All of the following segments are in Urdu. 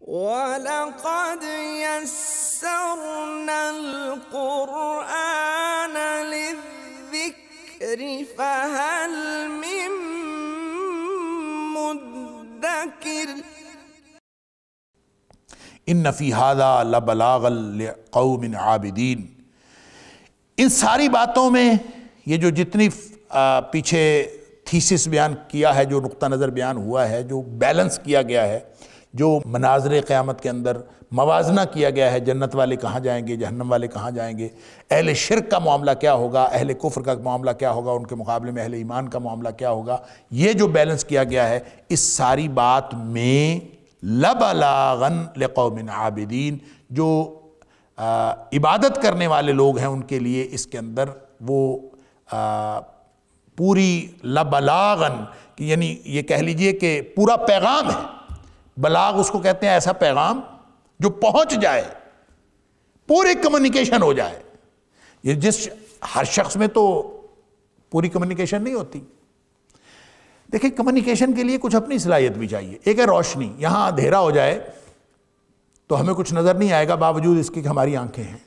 وَلَقَدْ يَسَّرْنَا الْقُرْآنَ لِلذِّكْرِ فَهَلْ مِن مُدَّكِرٍ ان فی ھذا لبلاغا لقوم عابدین۔ ان ساری باتوں میں یہ جو جتنی پیچھے تھیسس بیان کیا ہے، جو نقطہ نظر بیان ہوا ہے، جو بیلنس کیا گیا ہے، جو مناظر قیامت کے اندر موازنہ کیا گیا ہے، جنت والے کہاں جائیں گے، جہنم والے کہاں جائیں گے، اہل شرک کا معاملہ کیا ہوگا، اہل کفر کا معاملہ کیا ہوگا، ان کے مقابلے میں اہل ایمان کا معاملہ کیا ہوگا، یہ جو بیلنس کیا گیا ہے، اس ساری بات میں لبلاغا لقوم عابدین، جو عبادت کرنے والے لوگ ہیں ان کے لیے اس کے اندر وہ پوری لبلاغا، یعنی یہ کہہ لیجئے کہ پورا پیغام ہے۔ بلاغ اس کو کہتے ہیں ایسا پیغام جو پہنچ جائے، پوری کمیونیکیشن ہو جائے۔ یہ ہر شخص میں تو پوری کمیونیکیشن نہیں ہوتی۔ دیکھیں، کمیونیکیشن کے لیے کچھ اپنی صلاحیت بھی چاہیے۔ ایک ہے روشنی، یہاں اندھیرا ہو جائے تو ہمیں کچھ نظر نہیں آئے گا، باوجود اس کے کہ ہماری آنکھیں ہیں۔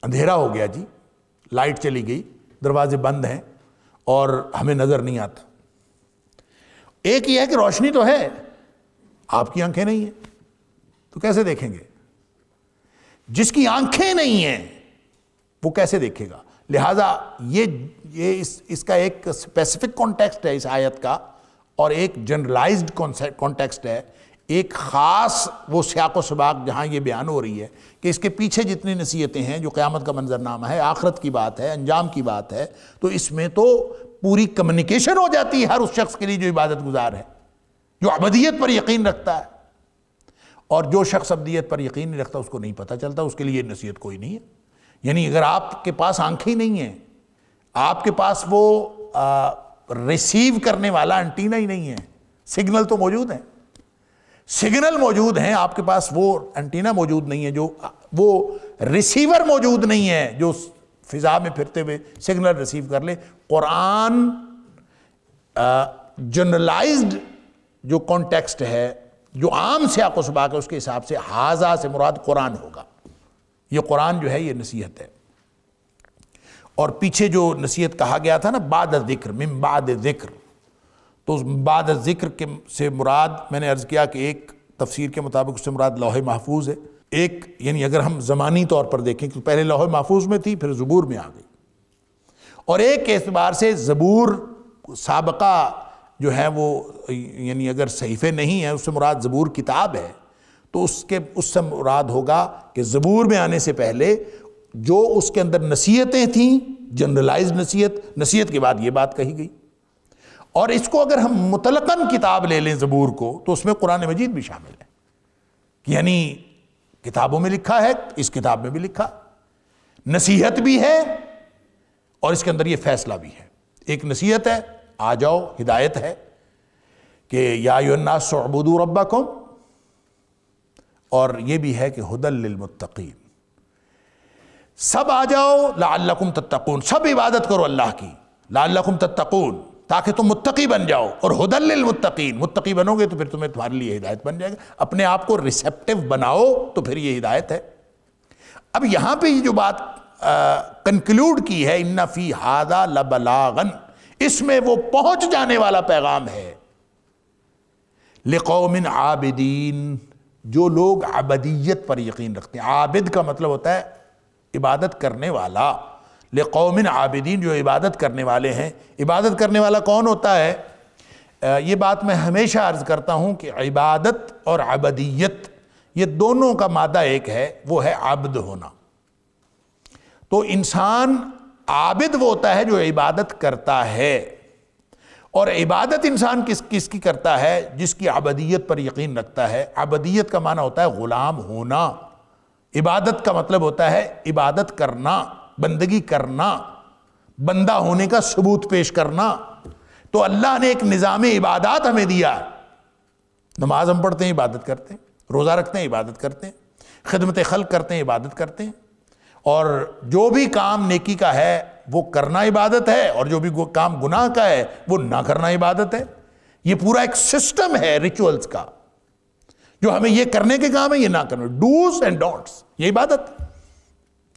اندھیرا ہو گیا جی، لائٹ چلی گئی، دروازے بند ہیں اور ہمیں نظر نہیں آتا۔ ایک یہ ہے کہ روشنی تو ہے، آپ کی آنکھیں نہیں ہیں تو کیسے دیکھیں گے؟ جس کی آنکھیں نہیں ہیں وہ کیسے دیکھے گا؟ لہٰذا یہ اس کا ایک اسپیسیفک کانٹیکسٹ ہے اس آیت کا، اور ایک جنرلائزڈ کانٹیکسٹ ہے، ایک خاص وہ سیاق و سباق جہاں یہ بیان ہو رہی ہے کہ اس کے پیچھے جتنی نصیحتیں ہیں، جو قیامت کا منظرنامہ ہے، آخرت کی بات ہے، انجام کی بات ہے، تو اس میں تو پوری کمیونیکیشن ہو جاتی ہے ہر اس شخص کے لیے جو عبادت گزار ہے، جو ابدیت پر یقین رکھتا ہے۔ اور جو شخص ابدیت پر یقین نہیں رکھتا اس کو نہیں پتہ چلتا، اس کے لیے نصیحت کوئی نہیں ہے۔ یعنی اگر آپ کے پاس آنکھیں نہیں ہیں، آپ کے پاس وہ ریسیو کرنے والا انٹینا ہی نہیں ہے، سگنل تو موجود ہیں، سگنل موجود ہیں، آپ کے پاس وہ انٹینا موجود نہیں ہے، جو وہ ریسیور موجود نہیں ہے جو فضا میں پھرتے ہوئے سگنل ریسیو کر لے۔ قرآن جنرلائزڈ جو کانٹیکسٹ ہے، جو عام سیاق و سباق ہے، اس کے حساب سے ھذا سے مراد قرآن ہوگا۔ یہ قرآن جو ہے یہ نصیحت ہے۔ اور پیچھے جو نصیحت کہا گیا تھا نا، بعد ذکر، من بعد ذکر، تو بعد ذکر کے سے مراد میں نے عرض کیا کہ ایک تفسیر کے مطابق اس سے مراد لوح محفوظ ہے، ایک یعنی اگر ہم زمانی طور پر دیکھیں کہ پہلے لوح محفوظ میں تھی، پھر زبور میں آ گئی، اور ایک اعتبار سے زبور سابقہ جو ہے وہ یعنی اگر صحیفے نہیں ہیں، اس سے مراد زبور کتاب ہے، تو اس سے مراد ہوگا کہ زبور میں آنے سے پہلے جو اس کے اندر نصیحتیں تھیں، جنرلائزڈ نصیحت کے بعد یہ بات کہی گئی۔ اور اس کو اگر ہم مطلقاً کتاب لے لیں زبور کو، تو اس میں قرآن مجید بھی شامل ہے، یعنی کتابوں میں لکھا ہے، اس کتاب میں بھی لکھا، نصیحت بھی ہے اور اس کے اندر یہ فیصلہ بھی ہے۔ ایک نصیحت ہے، آ جاؤ، ہدایت ہے کہ یا ایھا الناس اعبدوا ربکم، اور یہ بھی ہے کہ ھدی للمتقین، سب آ جاؤ لعلکم تتقون، سب عبادت کرو اللہ کی، لعلکم تتقون، تاکہ تم متقی بن جاؤ، اور ھدی للمتقین، متقی بنو گے تو پھر تمہارے لیے ہدایت بن جائے گا، اپنے آپ کو ریسیپٹیو بناؤ تو پھر یہ ہدایت ہے۔ اب یہاں پہ یہ جو بات کنکلوڈ کی ہے، ان فی ھذا لبلاغا، اس میں وہ پہنچ جانے والا پیغام ہے لقوم عابدین، جو لوگ عبدیت پر یقین رکھتے ہیں۔ عابد کا مطلب ہوتا ہے عبادت کرنے والا، لقوم عابدین، جو عبادت کرنے والے ہیں۔ عبادت کرنے والا کون ہوتا ہے؟ یہ بات میں ہمیشہ عرض کرتا ہوں کہ عبادت اور عبدیت یہ دونوں کا مادہ ایک ہے، وہ ہے عبد ہونا۔ تو انسان عابد وہ ہوتا ہے جو عبادت کرتا ہے، اور عبادت انسان کس کی کرتا ہے؟ جس کی عبدیت پر یقین رکھتا ہے۔ عبدیت کا معنی ہوتا ہے غلام ہونا، عبادت کا مطلب ہوتا ہے عبادت کرنا، بندگی کرنا، بندہ ہونے کا ثبوت پیش کرنا۔ تو اللہ نے ایک نظام عبادات ہمیں دیا ہے، نماز ہم پڑھتے ہیں، عبادت کرتے ہیں، روزہ رکھتے ہیں، عبادت کرتے ہیں، خدمت خلق کرتے ہیں، عبادت کرتے ہیں، اور جو بھی کام نیکی کا ہے وہ کرنا عبادت ہے، اور جو بھی کام گناہ کا ہے وہ نہ کرنا عبادت ہے۔ یہ پورا ایک سسٹم ہے ریچولز کا، جو ہمیں یہ کرنے کے کام ہے یہ نہ کرنا، ڈوز اینڈ ڈونٹس، یہ عبادت۔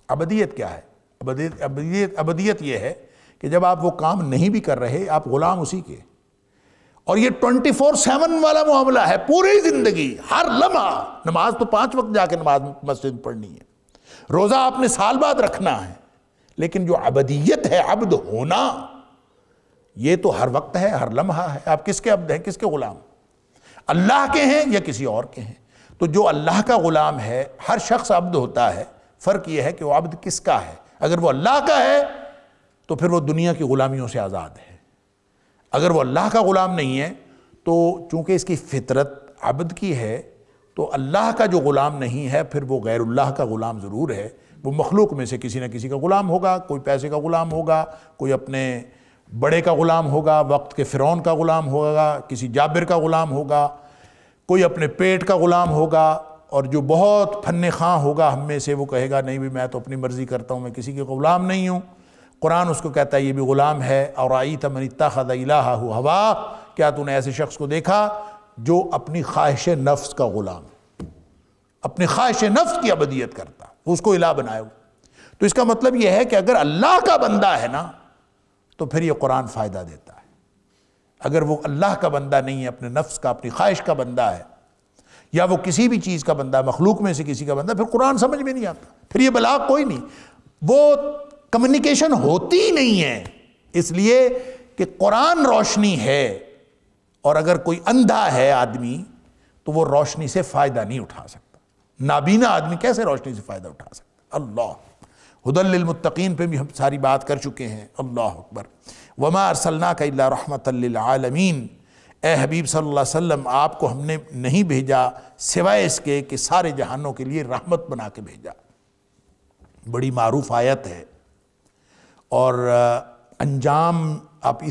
ابدیت کیا ہے؟ ابدیت یہ ہے کہ جب آپ وہ کام نہیں بھی کر رہے آپ غلام اسی کے، اور یہ 24/7 والا معاملہ ہے، پوری زندگی ہر لمحہ۔ نماز تو 5 وقت جا کے نماز مسجد میں پڑھنی ہے، روزہ آپ نے سال بعد رکھنا ہے، لیکن جو ابدیت ہے، عبد ہونا، یہ تو ہر وقت ہے، ہر لمحہ ہے۔ آپ کس کے عبد ہیں، کس کے غلام؟ اللہ کے ہیں یا کسی اور کے ہیں؟ تو جو اللہ کا غلام ہے، ہر شخص عبد ہوتا ہے، فرق یہ ہے کہ وہ عبد کس کا ہے۔ اگر وہ اللہ کا ہے تو پھر وہ دنیا کی غلامیوں سے آزاد ہے، اگر وہ اللہ کا غلام نہیں ہے تو چونکہ اس کی فطرت عبد کی ہے تو اللہ کا جو غلام نہیں ہے پھر وہ غیر اللہ کا غلام ضرور ہے۔ وہ مخلوق میں سے کسی نہ کسی کا غلام ہوگا، کوئی پیسے کا غلام ہوگا، کوئی اپنے بڑے کا غلام ہوگا، وقت کے فرعون کا غلام ہوگا، کسی جابر کا غلام ہوگا، کوئی اپنے پیٹ کا غلام ہوگا، اور جو بہت فن خواں ہوگا ہم میں سے وہ کہے گا نہیں بھی میں تو اپنی مرضی کرتا ہوں، میں کسی کے غلام نہیں ہوں۔ قرآن اس کو کہتا ہے یہ بھی غلام ہے۔ اَوْرَأَيْتَ مَنِ اتَّخَذَ إِلَٰهَهُ هَوَاهُ، کیا تو نے ایسے شخص کو دیکھا جو اپنی خواہش نفس کا غلام، اپنی خواہش نفس کی عبودیت کرتا، اس کو الہ بنائے ہو۔ تو اس کا مطلب یہ ہے کہ اگر اللہ کا بندہ ہے نا تو پھر یہ قرآن فائدہ دیتا ہے۔ اگر وہ اللہ کا بندہ نہیں ہے، اپنے نفس کا، اپنی خواہش کا بندہ ہے، یا وہ کسی بھی چیز کا بندہ، مخلوق میں سے کسی کا بندہ، پھر قرآن سمجھ میں نہیں آتا، پھر یہ بلاغ کوئی نہیں، وہ کمیونیکیشن ہوتی ہی نہیں ہے، اس لیے کہ قرآن روشنی ہے، اور اگر کوئی اندھا ہے آدمی تو وہ روشنی سے فائدہ نہیں اٹھا سکتا۔ نابینا آدمی کیسے روشنی سے فائدہ اٹھا سکتا؟ اللہ ھدی للمتقین پہ بھی ہم ساری بات کر چکے ہیں۔ اللہ اکبر۔ وما ارسلناک الا رحمۃ للعالمین، اے حبیب صلی اللہ علیہ وسلم آپ کو ہم نے نہیں بھیجا سوائے اس کے کہ سارے جہانوں کے لیے رحمت بنا کے بھیجا۔ بڑی معروف آیت ہے، اور انجام آپ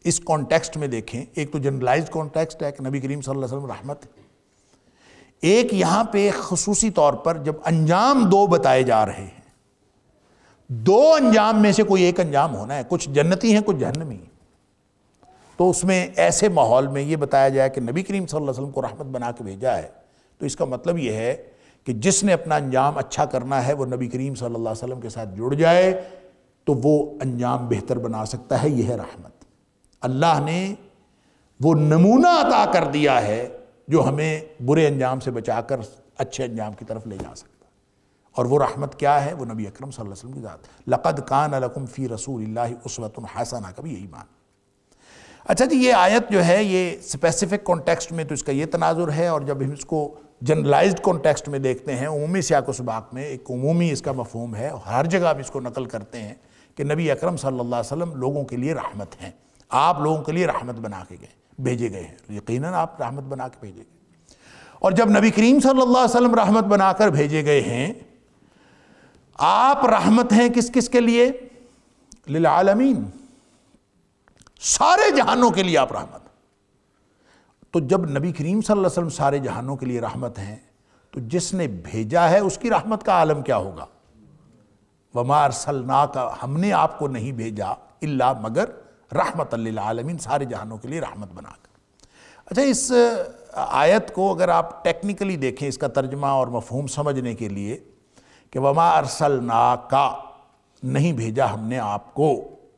اس کانٹیکسٹ میں دیکھیں، ایک تو جنرلائزڈ کانٹیکسٹ ہے کہ نبی کریم صلی اللہ علیہ وسلم رحمت ہے، ایک یہاں پہ خصوصی طور پر جب انجام 2 بتائے جا رہے ہیں، 2 انجام میں سے کوئی ایک انجام ہونا ہے، کچھ جنتی ہیں کچھ جہنمی ہیں، تو اس میں ایسے ماحول میں یہ بتایا جائے کہ نبی کریم صلی اللہ علیہ وسلم کو رحمت بنا کے بھیجا ہے، تو اس کا مطلب یہ ہے کہ جس نے اپنا انجام اچھا کرنا ہے وہ نبی کریم صلی اللہ علیہ وسلم کے ساتھ جڑ جائے تو وہ انجام بہتر بنا سکتا ہے۔ یہ ہے رحمت۔ اللہ نے وہ نمونہ عطا کر دیا ہے جو ہمیں برے انجام سے بچا کر اچھے انجام کی طرف لے جا سکتا ہے، اور وہ رحمت کیا ہے؟ وہ نبی اکرم صلی اللہ علیہ وسلم کی ذات۔ لَقَدْ كَانَ لَكُمْ فِي رَسُولِ اللَّهِ أُسْوَةٌ حَسَنَةٌ کا بھی یہی معنی۔ اچھا جی، یہ آیت جو ہے یہ اسپیسیفک کانٹیکسٹ میں تو اس کا یہ تناظر ہے، اور جب ہم اس کو جنرلائزڈ کانٹیکسٹ میں دیکھتے ہیں، عمومی سیاق و سباق میں ایک عمومی اس کا مفہوم ہے، ہر جگہ ہم اس کو نقل کرتے ہیں کہ نبی اکرم صلی اللہ علیہ وسلم لوگوں کے لیے رحمت ہیں، آپ لوگوں کے لیے رحمت بنا کے بھیجے گئے ہیں، یقیناً آپ رحمت بنا کے بھیجے گئے۔ اور جب نبی کریم صلی اللہ علیہ وسلم رحمت بنا کر بھیجے گئے ہیں، آپ رحمت ہیں کس کس کے لیے؟ للعالمین، سارے جہانوں کے لیے آپ رحمت۔ تو جب نبی کریم صلی اللہ علیہ وسلم سارے جہانوں کے لیے رحمت ہیں تو جس نے بھیجا ہے اس کی رحمت کا عالم کیا ہوگا؟ وما ارسلناک، ہم نے آپ کو نہیں بھیجا الا مگر رحمت للعالمین، سارے جہانوں کے لیے رحمت بنا کر۔ اچھا، اس آیت کو اگر آپ ٹیکنیکلی دیکھیں، اس کا ترجمہ اور مفہوم سمجھنے کے لیے کہ وما ارسلناک، نہیں بھیجا ہم نے آپ کو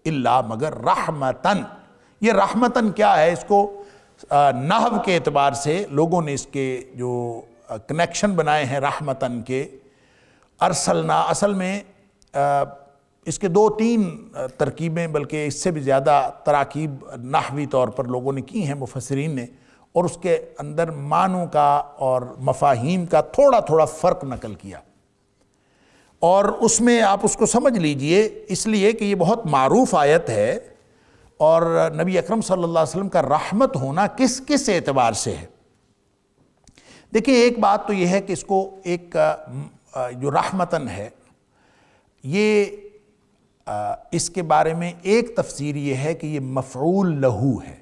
الا مگر رحمتن، یہ رحمتن کیا ہے؟ اس کو نحو کے اعتبار سے لوگوں نے اس کے جو کنیکشن بنائے ہیں رحمتن کے، ارسلنا اصل میں اس کے 2-3 ترکیبیں، بلکہ اس سے بھی زیادہ تراکیب نحوی طور پر لوگوں نے کی ہیں مفسرین نے، اور اس کے اندر معنوں کا اور مفاہیم کا تھوڑا تھوڑا فرق نقل کیا، اور اس میں آپ اس کو سمجھ لیجئے، اس لیے کہ یہ بہت معروف آیت ہے، اور نبی اکرم صلی اللہ علیہ وسلم کا رحمت ہونا کس کس اعتبار سے ہے؟ دیکھیں، ایک بات تو یہ ہے کہ اس کو ایک جو رحمتن ہے، یہ اس کے بارے میں ایک تفسیر یہ ہے کہ یہ مفعول لہو ہے۔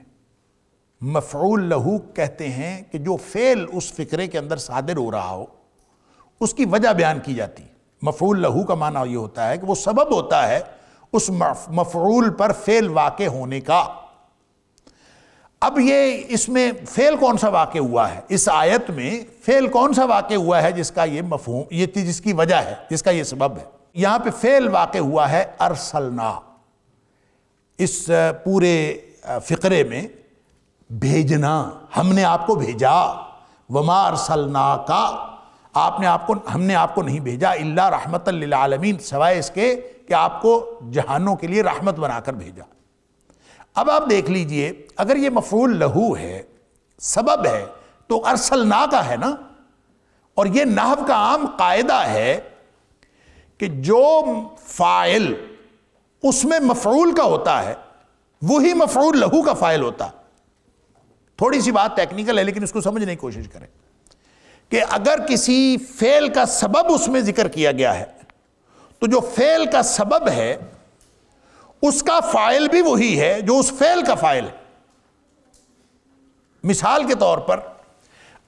مفعول لہو کہتے ہیں کہ جو فعل اس فقرے کے اندر صادر ہو رہا ہو اس کی وجہ بیان کی جاتی۔ مفعول لہو کا معنی یہ ہوتا ہے کہ وہ سبب ہوتا ہے اس مفعول پر فعل واقع ہونے کا۔ اب یہ اس میں فعل کون سا واقع ہوا ہے؟ اس آیت میں فعل کون سا واقع ہوا ہے جس کا یہ مفہوم، یہ جس کی وجہ ہے، جس کا یہ سبب ہے؟ یہاں پہ فعل واقع ہوا ہے ارسلنا. اس پورے فقرے میں بھیجنا، ہم نے آپ کو بھیجا. وما ارسلناک، ہم نے آپ کو نہیں بھیجا الا رحمت للعالمین، سوائے اس کے کہ آپ کو جہانوں کے لیے رحمت بنا کر بھیجا. اب آپ دیکھ لیجئے، اگر یہ مفعول لہو ہے، سبب ہے، تو ارسلنا کا ہے نا. اور یہ نحو کا عام قاعدہ ہے کہ جو فاعل اس میں مفعول کا ہوتا ہے وہی مفعول لہو کا فاعل ہوتا ہے. تھوڑی سی بات ٹیکنیکل ہے لیکن اس کو سمجھنے کی کوشش کریں کہ اگر کسی فعل کا سبب اس میں ذکر کیا گیا ہے تو جو فعل کا سبب ہے اس کا فاعل بھی وہی ہے جو اس فعل کا فاعل ہے. مثال کے طور پر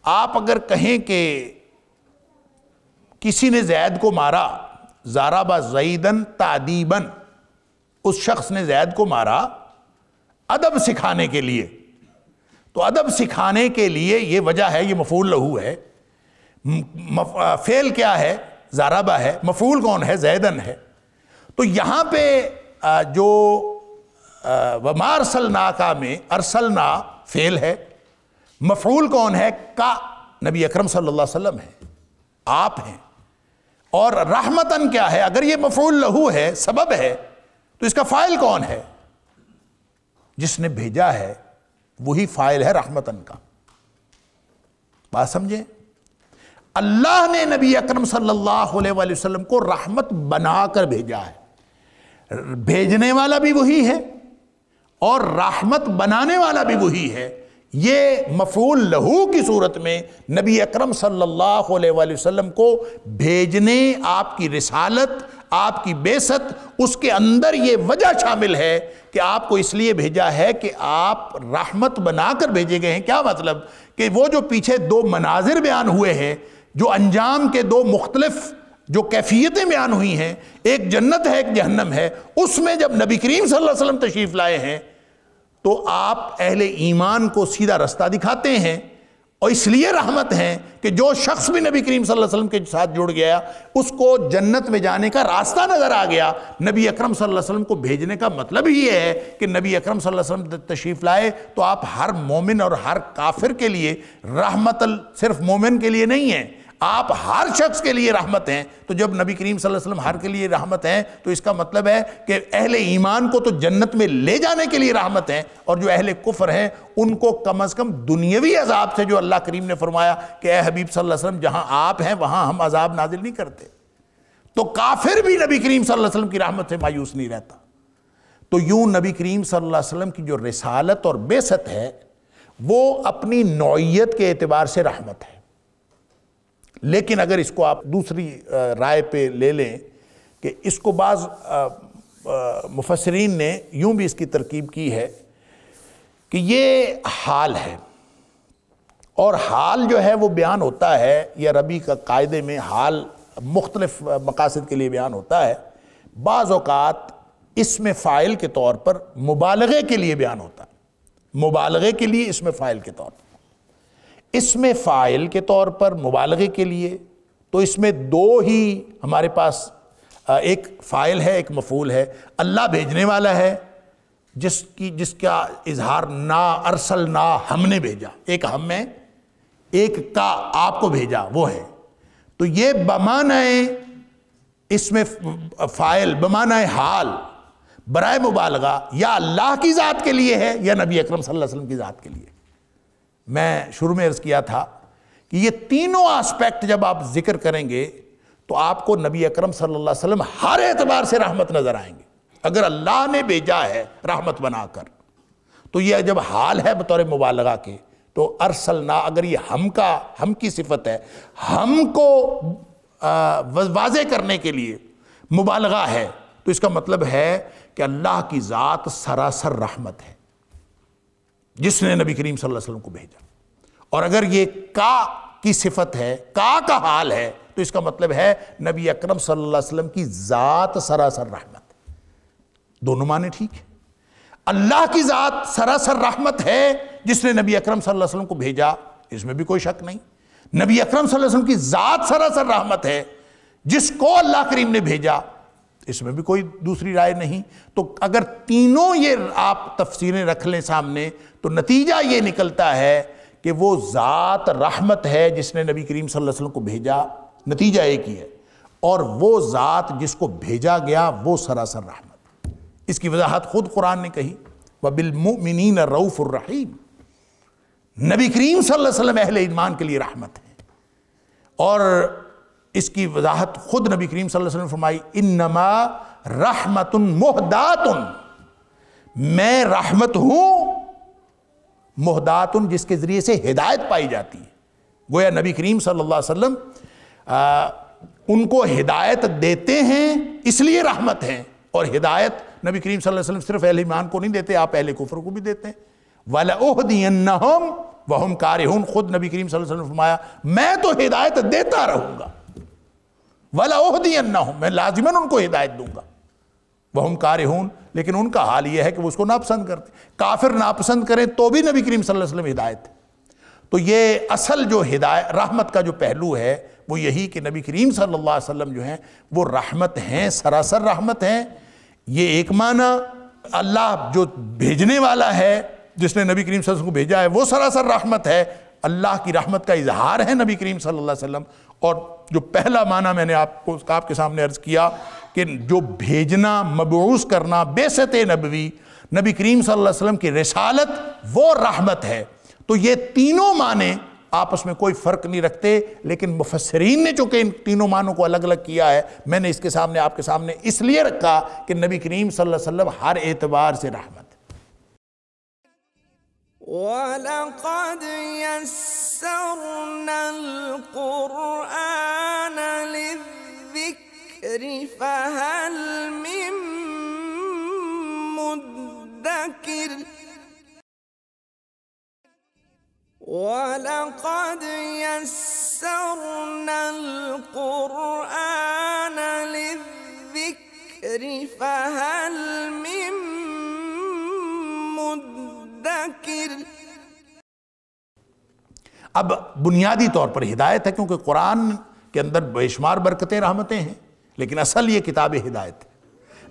آپ اگر کہیں کہ کسی نے زید کو مارا، ضرب زیدن تعدیبا، اس شخص نے زید کو مارا ادب سکھانے کے لیے، تو ادب سکھانے کے لیے یہ وجہ ہے، یہ مفعول لہو ہے. فعل کیا ہے؟ ضرب ہے. مفعول کون ہے؟ زیدن ہے. تو یہاں پہ جو وما ارسلناک میں ارسلنا فعل ہے، مفعول کون ہے؟ کا نبی اکرم صلی اللہ علیہ وسلم ہے، آپ ہیں. اور رحمتن کیا ہے؟ اگر یہ مفعول لہو ہے، سبب ہے، تو اس کا فاعل کون ہے؟ جس نے بھیجا ہے وہی فاعل ہے رحمتن کا. بات سمجھیں؟ اللہ نے نبی اکرم صلی اللہ علیہ وآلہ وسلم کو رحمت بنا کر بھیجا ہے. بھیجنے والا بھی وہی ہے اور رحمت بنانے والا بھی وہی ہے. یہ مفعول لہو کی صورت میں نبی اکرم صلی اللہ علیہ وآلہ وسلم کو بھیجنے، آپ کی رسالت، آپ کی بعثت، اس کے اندر یہ وجہ شامل ہے کہ آپ کو اس لیے بھیجا ہے کہ آپ رحمت بنا کر بھیجے گئے ہیں. کیا مطلب؟ کہ وہ جو پیچھے دو مناظر بیان ہوئے ہیں، جو انجام کے دو مختلف جو کیفیتیں بیان ہوئی ہیں، ایک جنت ہے ایک جہنم ہے، اس میں جب نبی کریم صلی اللہ علیہ وسلم تشریف لائے ہیں تو آپ اہل ایمان کو سیدھا رستہ دکھاتے ہیں. اور اس لیے رحمت ہیں کہ جو شخص بھی نبی کریم صلی اللہ علیہ وسلم کے ساتھ جڑ گیا اس کو جنت میں جانے کا راستہ نظر آ گیا. نبی اکرم صلی اللہ علیہ وسلم کو بھیجنے کا مطلب ہی یہ ہے کہ نبی اکرم صلی اللہ علیہ وسلم تشریف لائے تو آپ ہر مومن اور ہر کافر کے لیے رحمت، صرف مومن کے لیے نہیں ہیں، آپ ہر شخص کے لیے رحمت ہیں. تو جب نبی کریم صلی اللہ علیہ وسلم ہر کے لیے رحمت ہیں تو اس کا مطلب ہے کہ اہل ایمان کو تو جنت میں لے جانے کے لیے رحمت ہیں، اور جو اہل کفر ہیں ان کو کم از کم دنیاوی عذاب سے، جو اللہ کریم نے فرمایا کہ اے حبیب صلی اللہ علیہ وسلم جہاں آپ ہیں وہاں ہم عذاب نازل نہیں کرتے، تو کافر بھی نبی کریم صلی اللہ علیہ وسلم کی رحمت سے مایوس نہیں رہتا. تو یوں نبی کریم صلی اللہ علیہ وسلم کی جو رسالت اور بعثت ہے وہ اپنی نوعیت کے اعتبار سے رحمت ہے. لیکن اگر اس کو آپ دوسری رائے پہ لے لیں کہ اس کو بعض مفسرین نے یوں بھی اس کی ترکیب کی ہے کہ یہ حال ہے، اور حال جو ہے وہ بیان ہوتا ہے، یا عربی کا قاعدے میں حال مختلف مقاصد کے لیے بیان ہوتا ہے. بعض اوقات اس میں فاعل کے طور پر مبالغے کے لیے بیان ہوتا ہے، مبالغے کے لیے اس میں فاعل کے طور پر، اس میں فاعل کے طور پر مبالغے کے لیے. تو اس میں دو ہی ہمارے پاس، ایک فاعل ہے ایک مفعول ہے. اللہ بھیجنے والا ہے جس کا اظہار نا ارسلنا، ہم نے بھیجا، ایک ہم ہے، ایک کا آپ کو بھیجا وہ ہے. تو یہ بمعنی اس میں فاعل بمعنی حال برائے مبالغہ یا اللہ کی ذات کے لیے ہے یا نبی اکرم صلی اللہ علیہ وسلم کی ذات کے لیے. میں شروع میں عرض کیا تھا کہ یہ تینوں آسپیکٹ جب آپ ذکر کریں گے تو آپ کو نبی اکرم صلی اللہ علیہ وسلم ہر اعتبار سے رحمت نظر آئیں گے. اگر اللہ نے بھیجا ہے رحمت بنا کر تو یہ جب حال ہے بطور مبالغہ کے، تو ارسلنا اگر یہ ہم کی صفت ہے، ہم کو واضح کرنے کے لیے مبالغہ ہے، تو اس کا مطلب ہے کہ اللہ کی ذات سراسر رحمت ہے جس نے نبی کریم صلی اللہ علیہ وسلم کو بھیجا. اور اگر یہ کا کی صفت ہے، کا حال ہے، تو اس کا مطلب ہے نبی اکرم صلی اللہ علیہ وسلم کی ذات سراسر رحمت. دونوں معنی ٹھیک ہے. اللہ کی ذات سراسر رحمت ہے جس نے نبی اکرم صلی اللہ علیہ وسلم کو بھیجا، اس میں بھی کوئی شک نہیں۔ نبی اکرم صلی اللہ علیہ وسلم کی ذات سراسر رحمت ہے جس کو اللہ کریم نے بھیجا، اس میں بھی کوئی دوسری رائے نہیں۔ تو اگر تینوں یہ آپ تفسیریں رکھ لیں سامنے تو نتیجہ یہ نکلتا ہے کہ وہ ذات رحمت ہے جس نے نبی کریم صلی اللہ علیہ وسلم کو بھیجا، نتیجہ ایک ہی ہے، اور وہ ذات جس کو بھیجا گیا وہ سراسر رحمت۔ اس کی وضاحت خود قرآن نے کہی، وَبِالْمُؤْمِنِينَ رَؤُوفٌ الرَّحِيمٌ، نبی کریم صلی اللہ علیہ وسلم اہل ایمان کے لیے رحمت ہے۔ اور اس کی وضاحت خود نبی کریم صلی اللہ علیہ وسلم نے فرمائی، انما رحمت مہدات، میں رحمت ہوں مہدات، جس کے ذریعے سے ہدایت پائی جاتی ہے۔ گویا نبی کریم صلی اللہ علیہ وسلم ان کو ہدایت دیتے ہیں اس لیے رحمت ہیں، اور ہدایت نبی کریم صلی اللہ علیہ وسلم صرف اہل ایمان کو نہیں دیتے، آپ اہل کفر کو بھی دیتے ہیں۔ وَلَأُهْدِيَنَّهُمْ وَهُمْ كَارِهُونَ، خود نبی کریم صلی اللہ علیہ وسلم نے فرمایا میں تو ہدایت دیتا رہوں گا، وَلَأُهْدِيَنَّهُمْ، میں لازماً ان کو ہدایت دوں گا، وَهُمْ كَارِهُونَ، لیکن ان کا حال یہ ہے کہ وہ اس کو ناپسند کرتے، کافر ناپسند کریں تو بھی نبی کریم صلی اللہ علیہ وسلم ہدایت ہے۔ تو یہ اصل جو ہدایت رحمت کا جو پہلو ہے وہ یہی کہ نبی کریم صلی اللہ علیہ وسلم جو ہیں وہ رحمت ہیں، سراسر رحمت ہیں۔ یہ ایک معنی، اللہ جو بھیجنے والا ہے جس نے نبی کریم صلی اللہ علیہ وسلم کو بھیجا ہے وہ سراسر رحمت ہے، اللہ کی رحمت کا اظہار ہے نبی کریم صلی اللہ علیہ وسلم۔ اور جو پہلا معنی میں نے آپ کے سامنے عرض کیا کہ جو بھیجنا، مبعوث کرنا، بعثت نبوی، نبی کریم صلی اللہ علیہ وسلم کی رسالت، وہ رحمت ہے۔ تو یہ تینوں معنی آپس میں کوئی فرق نہیں رکھتے، لیکن مفسرین نے چونکہ ان تینوں معنوں کو الگ الگ کیا ہے، میں نے اس کے سامنے آپ کے سامنے اس لیے رکھا کہ نبی کریم صلی اللہ علیہ وسلم ہر اعتبار سے رحمت ہے۔ وَلَقَدْ يَسَّرْنَا الْقُرْآنَ لِلذِّكْرِ فَهَلْ مِن مُدَّكِرٍ وَلَقَدْ يَسَّرْنَا الْقُرْآنَ لِلذِّكْرِ فَهَلْ مِن مُدَّكِرٍ۔ اب بنیادی طور پر ہدایت ہے، کیونکہ قرآن کے اندر بے شمار برکتیں، رحمتیں ہیں، لیکن اصل یہ کتاب ہدایت ہے۔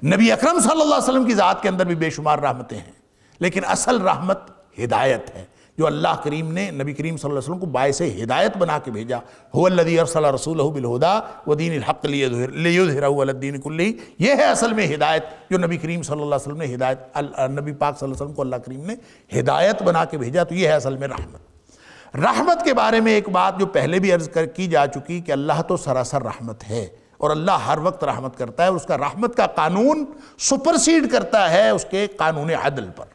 نبی اکرم صلی اللہ علیہ وسلم کی ذات کے اندر بھی بے شمار رحمتیں ہیں، لیکن اصل رحمت ہدایت ہے جو اللہ کریم نے نبی کریم صلی اللہ علیہ وسلم کو باعث ہدایت بنا کے بھیجا۔ هو الذی ارسل رسولہ بالہدی ودین الحق لیظہرہ علی الدین کلہ، یہ ہے اصل میں ہدایت جو نبی کریم صلی اللہ علیہ وسلم نے ہدایت، نبی پاک صلی اللہ علیہ وسلم کو اللہ کریم نے ہدایت بنا کے بھیجا، تو یہ ہے اصل میں رحمت۔ رحمت کے بارے میں ایک بات جو پہلے بھی عرض کی جا چکی کہ اللہ تو سراسر رحمت ہے، اور اللہ ہر وقت رحمت کرتا ہے، اور اس کا رحمت کا قانون سپرسیڈ کرتا ہے اس کے قانون عدل پر۔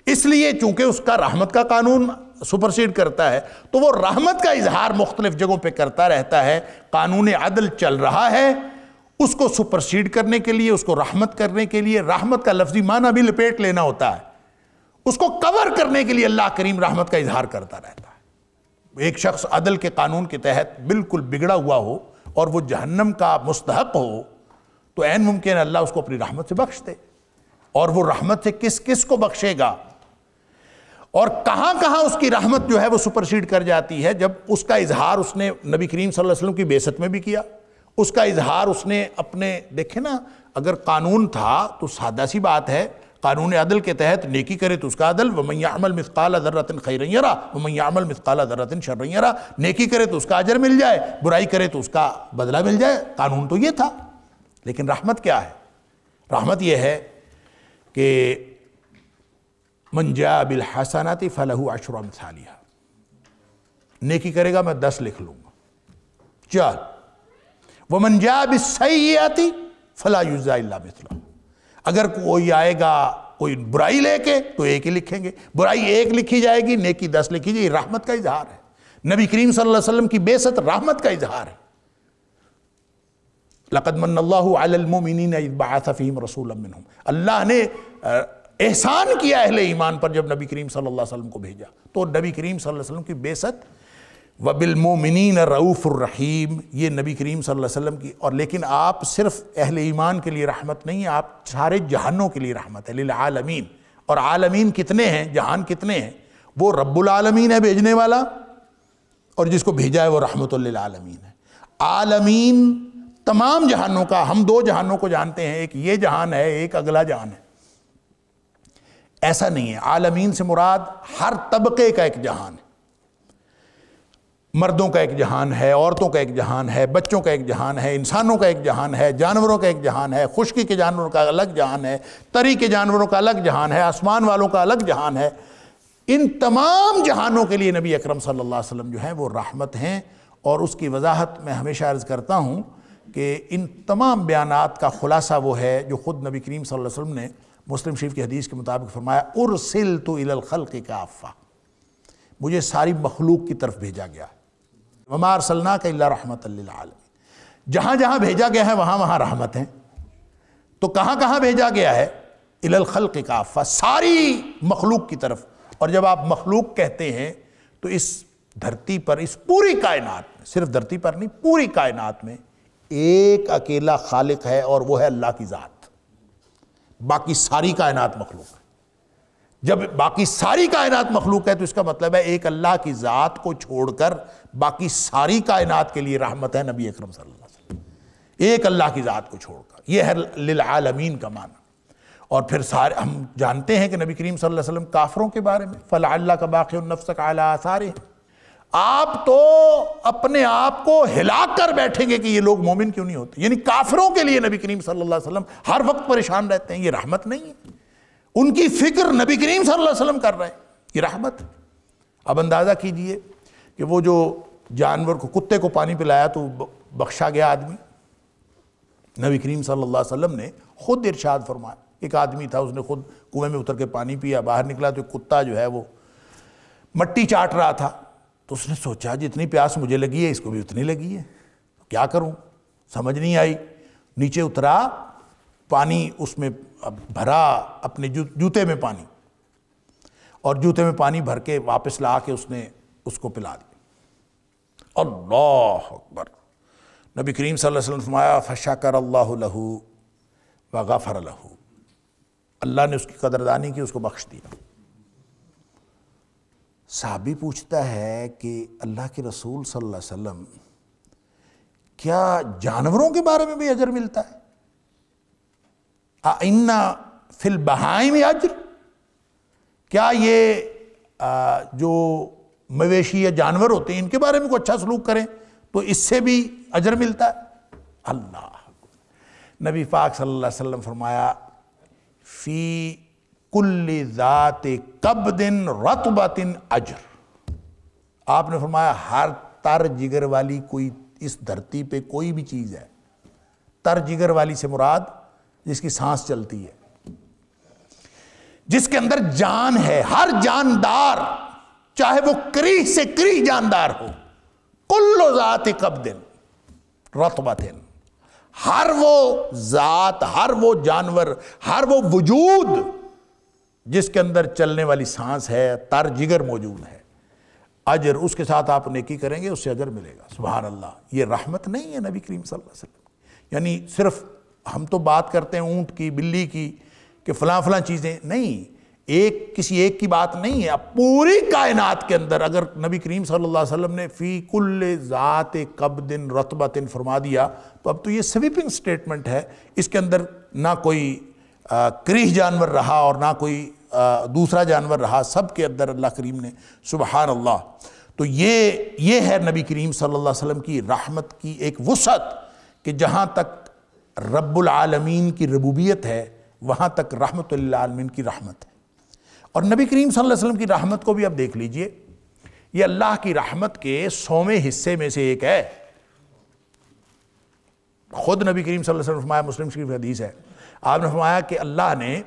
اس لیے چونکہ اس کا رحمت کا قانون سپرسیڈ کرتا ہے تو وہ رحمت کا اظہار مختلف جگہوں پہ کرتا رہتا ہے۔ قانون عدل چل رہا ہے، اس کو سپرسیڈ کرنے کے لیے، اس کو رحمت کرنے کے لیے، رحمت کا لفظی معنی بھی لپیٹ لینا ہوتا ہے، اس کو کور کرنے کے لیے اللہ کریم رحمت کا اظہار کرتا رہتا ہے۔ ایک شخص عدل کے قانون کے تحت بالکل بگڑا ہوا ہو اور وہ جہنم کا مستحق ہو تو عین ممکن ہے اللہ اس کو اپنی رحمت سے بخش دے، اور وہ رحمت سے کس کس کو بخشے گا، اور کہاں کہاں اس کی رحمت جو ہے وہ سپرسیڈ کر جاتی ہے۔ جب اس کا اظہار اس نے نبی کریم صلی اللہ علیہ وسلم کی بعثت میں بھی کیا، اس کا اظہار اس نے اپنے، دیکھیں نا، اگر قانون تھا تو سادہ سی بات ہے، قانون عدل کے تحت نیکی کرے تو اس کا عدل، وَمَن يَعْمَلْ مِثْقَالَ ذَرَّةٍ خَيْرًا يَرَهُ وَمَن يَعْمَلْ مِثْقَالَ ذَرَّةٍ شَرًّا يَرَهُ، نیکی کرے تو اس کا اجر مل جائے، برائی کرے تو اس کا بدلہ مل جائے، قانون تو یہ تھا۔ لیکن رحمت کیا ہے؟ رحمت یہ ہے کہ من جاء بالحسنات فلہ عشر امثالها، نیکی کرے گا میں 10 لکھ لوں گا، چل۔ ومن جاء بالسیئۃ فلا یجزی الا مثلہا، اگر کوئی آئے گا کوئی برائی لے کے تو 1 ہی لکھیں گے، برائی 1 لکھی جائے گی، نیکی 10 لکھی جائے گی۔ رحمت کا اظہار ہے، نبی کریم صلی اللہ علیہ وسلم کی بعثت رحمت کا اظہار ہے۔ لقد من اللہ علی المؤمنین اذ بعث فیہم رسولا منہم، اللہ نے احسان کیا اہل ایمان پر جب نبی کریم صلی اللہ علیہ وسلم کو بھیجا، تو نبی کریم صلی اللہ علیہ وسلم کی بعثت وَبِالْمُؤْمِنِينَ رَؤُوفٌ الرحیم، یہ نبی کریم صلی اللہ علیہ وسلم کی، اور لیکن آپ صرف اہل ایمان کے لیے رحمت نہیں ہیں، آپ سارے جہانوں کے لیے رحمت ہے، للعالمین۔ اور عالمین کتنے ہیں، جہان کتنے ہیں؟ وہ رب العالمین ہے بھیجنے والا، اور جس کو بھیجا ہے وہ رحمت للعالمین ہے۔ عالمین تمام جہانوں کا، ہم دو جہانوں کو جانتے ہیں، ایک یہ جہان ہے، ایک اگلا جہان ہے۔ ایسا نہیں ہے، عالمین سے مراد ہر طبقے کا ایک جہان ہے، مردوں کا ایک جہان ہے، عورتوں کا ایک جہان ہے، بچوں کا ایک جہان ہے، انسانوں کا ایک جہان ہے، جانوروں کا ایک جہان ہے، خشکی کے جانوروں کا الگ جہان ہے، تری کے جانوروں کا الگ جہان ہے، آسمان والوں کا الگ جہان ہے۔ ان تمام جہانوں کے لیے نبی اکرم صلی اللہ علیہ وسلم جو ہیں وہ رحمت ہیں، اور اس کی وضاحت میں ہمیشہ عرض کرتا ہوں کہ ان تمام بیانات کا خلاصہ وہ ہے جو خود نبی کریم صلی اللہ علیہ وسلم نے مسلم شریف کی حدیث کے مطابق فرمایا، ارسلت الی الخلق کافہ، مجھے ساری مخلوق کی طرف بھیجا گیا ہے، وما ارسلناک الا رحمۃ للعالمین، جہاں جہاں بھیجا گیا ہے وہاں وہاں رحمت ہیں۔ تو کہاں کہاں بھیجا گیا ہے؟ الی الخلق کافہ، ساری مخلوق کی طرف۔ اور جب آپ مخلوق کہتے ہیں تو اس دھرتی پر، اس پوری کائنات میں، صرف دھرتی پر نہیں، پوری کائنات میں ایک اکیلا خالق ہے، اور وہ ہے اللہ کی ذات۔ باقی ساری کائنات مخلوق ہے۔ جب باقی ساری کائنات مخلوق ہے تو اس کا مطلب ہے ایک اللہ کی ذات کو چھوڑ کر باقی ساری کائنات کے لیے رحمت ہے نبی اکرم صلی اللہ علیہ وسلم، ایک اللہ کی ذات کو چھوڑ کر۔ یہ ہے للعالمین کا معنی۔ اور پھر سارے ہم جانتے ہیں کہ نبی کریم صلی اللہ علیہ وسلم کافروں کے بارے میں، فَلَعَلَّكَ بَاخِعٌ نَفْسَكَ عَلَىٰ آثَارِهِمْ، آپ تو اپنے آپ کو ہلاک کر بیٹھیں گے کہ یہ لوگ مومن کیوں نہیں ہوتے۔ یعنی کافروں کے لیے نبی کریم صلی اللہ علیہ وسلم ہر وقت پریشان رہتے ہیں، یہ رحمت نہیں ہے؟ ان کی فکر نبی کریم صلی اللہ علیہ وسلم کر رہے ہیں، یہ رحمت ہے۔ اب اندازہ کیجئے کہ وہ جو جانور کو، کتے کو پانی پلایا تو بخشا گیا آدمی، نبی کریم صلی اللہ علیہ وسلم نے خود ارشاد فرمایا، ایک آدمی تھا، اس نے خود کنویں میں اتر کے پانی پیا، باہر نکلا تو ایک کتا جو ہے وہ مٹی چاٹ رہا تھا، تو اس نے سوچا جتنی پیاس مجھے لگی ہے اس کو بھی اتنی لگی ہے، کیا کروں؟ سمجھ نہیں آئی، نیچے اترا، پانی اس میں بھرا، اپنے جوتے میں پانی، اور جوتے میں پانی بھر کے واپس لا کے اس نے اس کو پلا دیا۔ اللہ اکبر! نبی کریم صلی اللہ علیہ وسلم فرمایا فشکر اللہ لہ وغفر لہ، اللہ نے اس کی قدردانی کی، اس کو بخش دیا۔ صحابی پوچھتا ہے کہ اللہ کے رسول صلی اللہ علیہ وسلم، کیا جانوروں کے بارے میں بھی اجر ملتا ہے؟ اِنَّ فِي الْبَهَائِمِ اجر، کیا یہ جو مویشی یا جانور ہوتے ہیں ان کے بارے میں کوئی اچھا سلوک کریں تو اس سے بھی اجر ملتا ہے؟ اللہ! نبی پاک صلی اللہ علیہ وسلم فرمایا فی کل ذات قبض رطبۃ اجر، آپ نے فرمایا ہر تر جگر والی کوئی اس دھرتی پہ کوئی بھی چیز ہے، تر جگر والی سے مراد جس کی سانس چلتی ہے، جس کے اندر جان ہے، ہر جاندار، چاہے وہ کریہ سے کریہ جاندار ہو، کل ذات قبض رطبۃ، ہر وہ ذات، ہر وہ جانور، ہر وہ وجود جس کے اندر چلنے والی سانس ہے، تر جگر موجود ہے، اجر اس کے ساتھ آپ نیکی کریں گے اس سے اجر ملے گا۔ سبحان اللہ! یہ رحمت نہیں ہے نبی کریم صلی اللہ علیہ وسلم؟ یعنی صرف ہم تو بات کرتے ہیں اونٹ کی، بلی کی، کہ فلاں فلاں چیزیں نہیں، کسی ایک کی بات نہیں ہے، اب پوری کائنات کے اندر اگر نبی کریم صلی اللہ علیہ وسلم نے فی کل ذات قبض رطبۃ فرما دیا تو اب تو یہ سویپنگ سٹیٹمنٹ ہے، اس کے اندر نہ کوئی کریہ جانور رہا اور نہ کوئی دوسرا جانور رہا، سب کے اندر اللہ کریم نے، سبحان اللہ۔ تو یہ ہے نبی کریم صلی اللہ علیہ وسلم کی رحمت کی ایک وسعت، کہ جہاں تک رب العالمین کی ربوبیت ہے وہاں تک رحمت للعالمین کی رحمت ہے۔ اور نبی کریم صلی اللہ علیہ وسلم کی رحمت کو بھی اب دیکھ لیجئے، یہ اللہ کی رحمت کے 100ویں حصے میں سے ایک ہے۔ خود نبی کریم صلی اللہ علیہ وسلم فرمایا، مسلم شریف حدیث ہے، آپ نے فرمایا کہ اللہ نے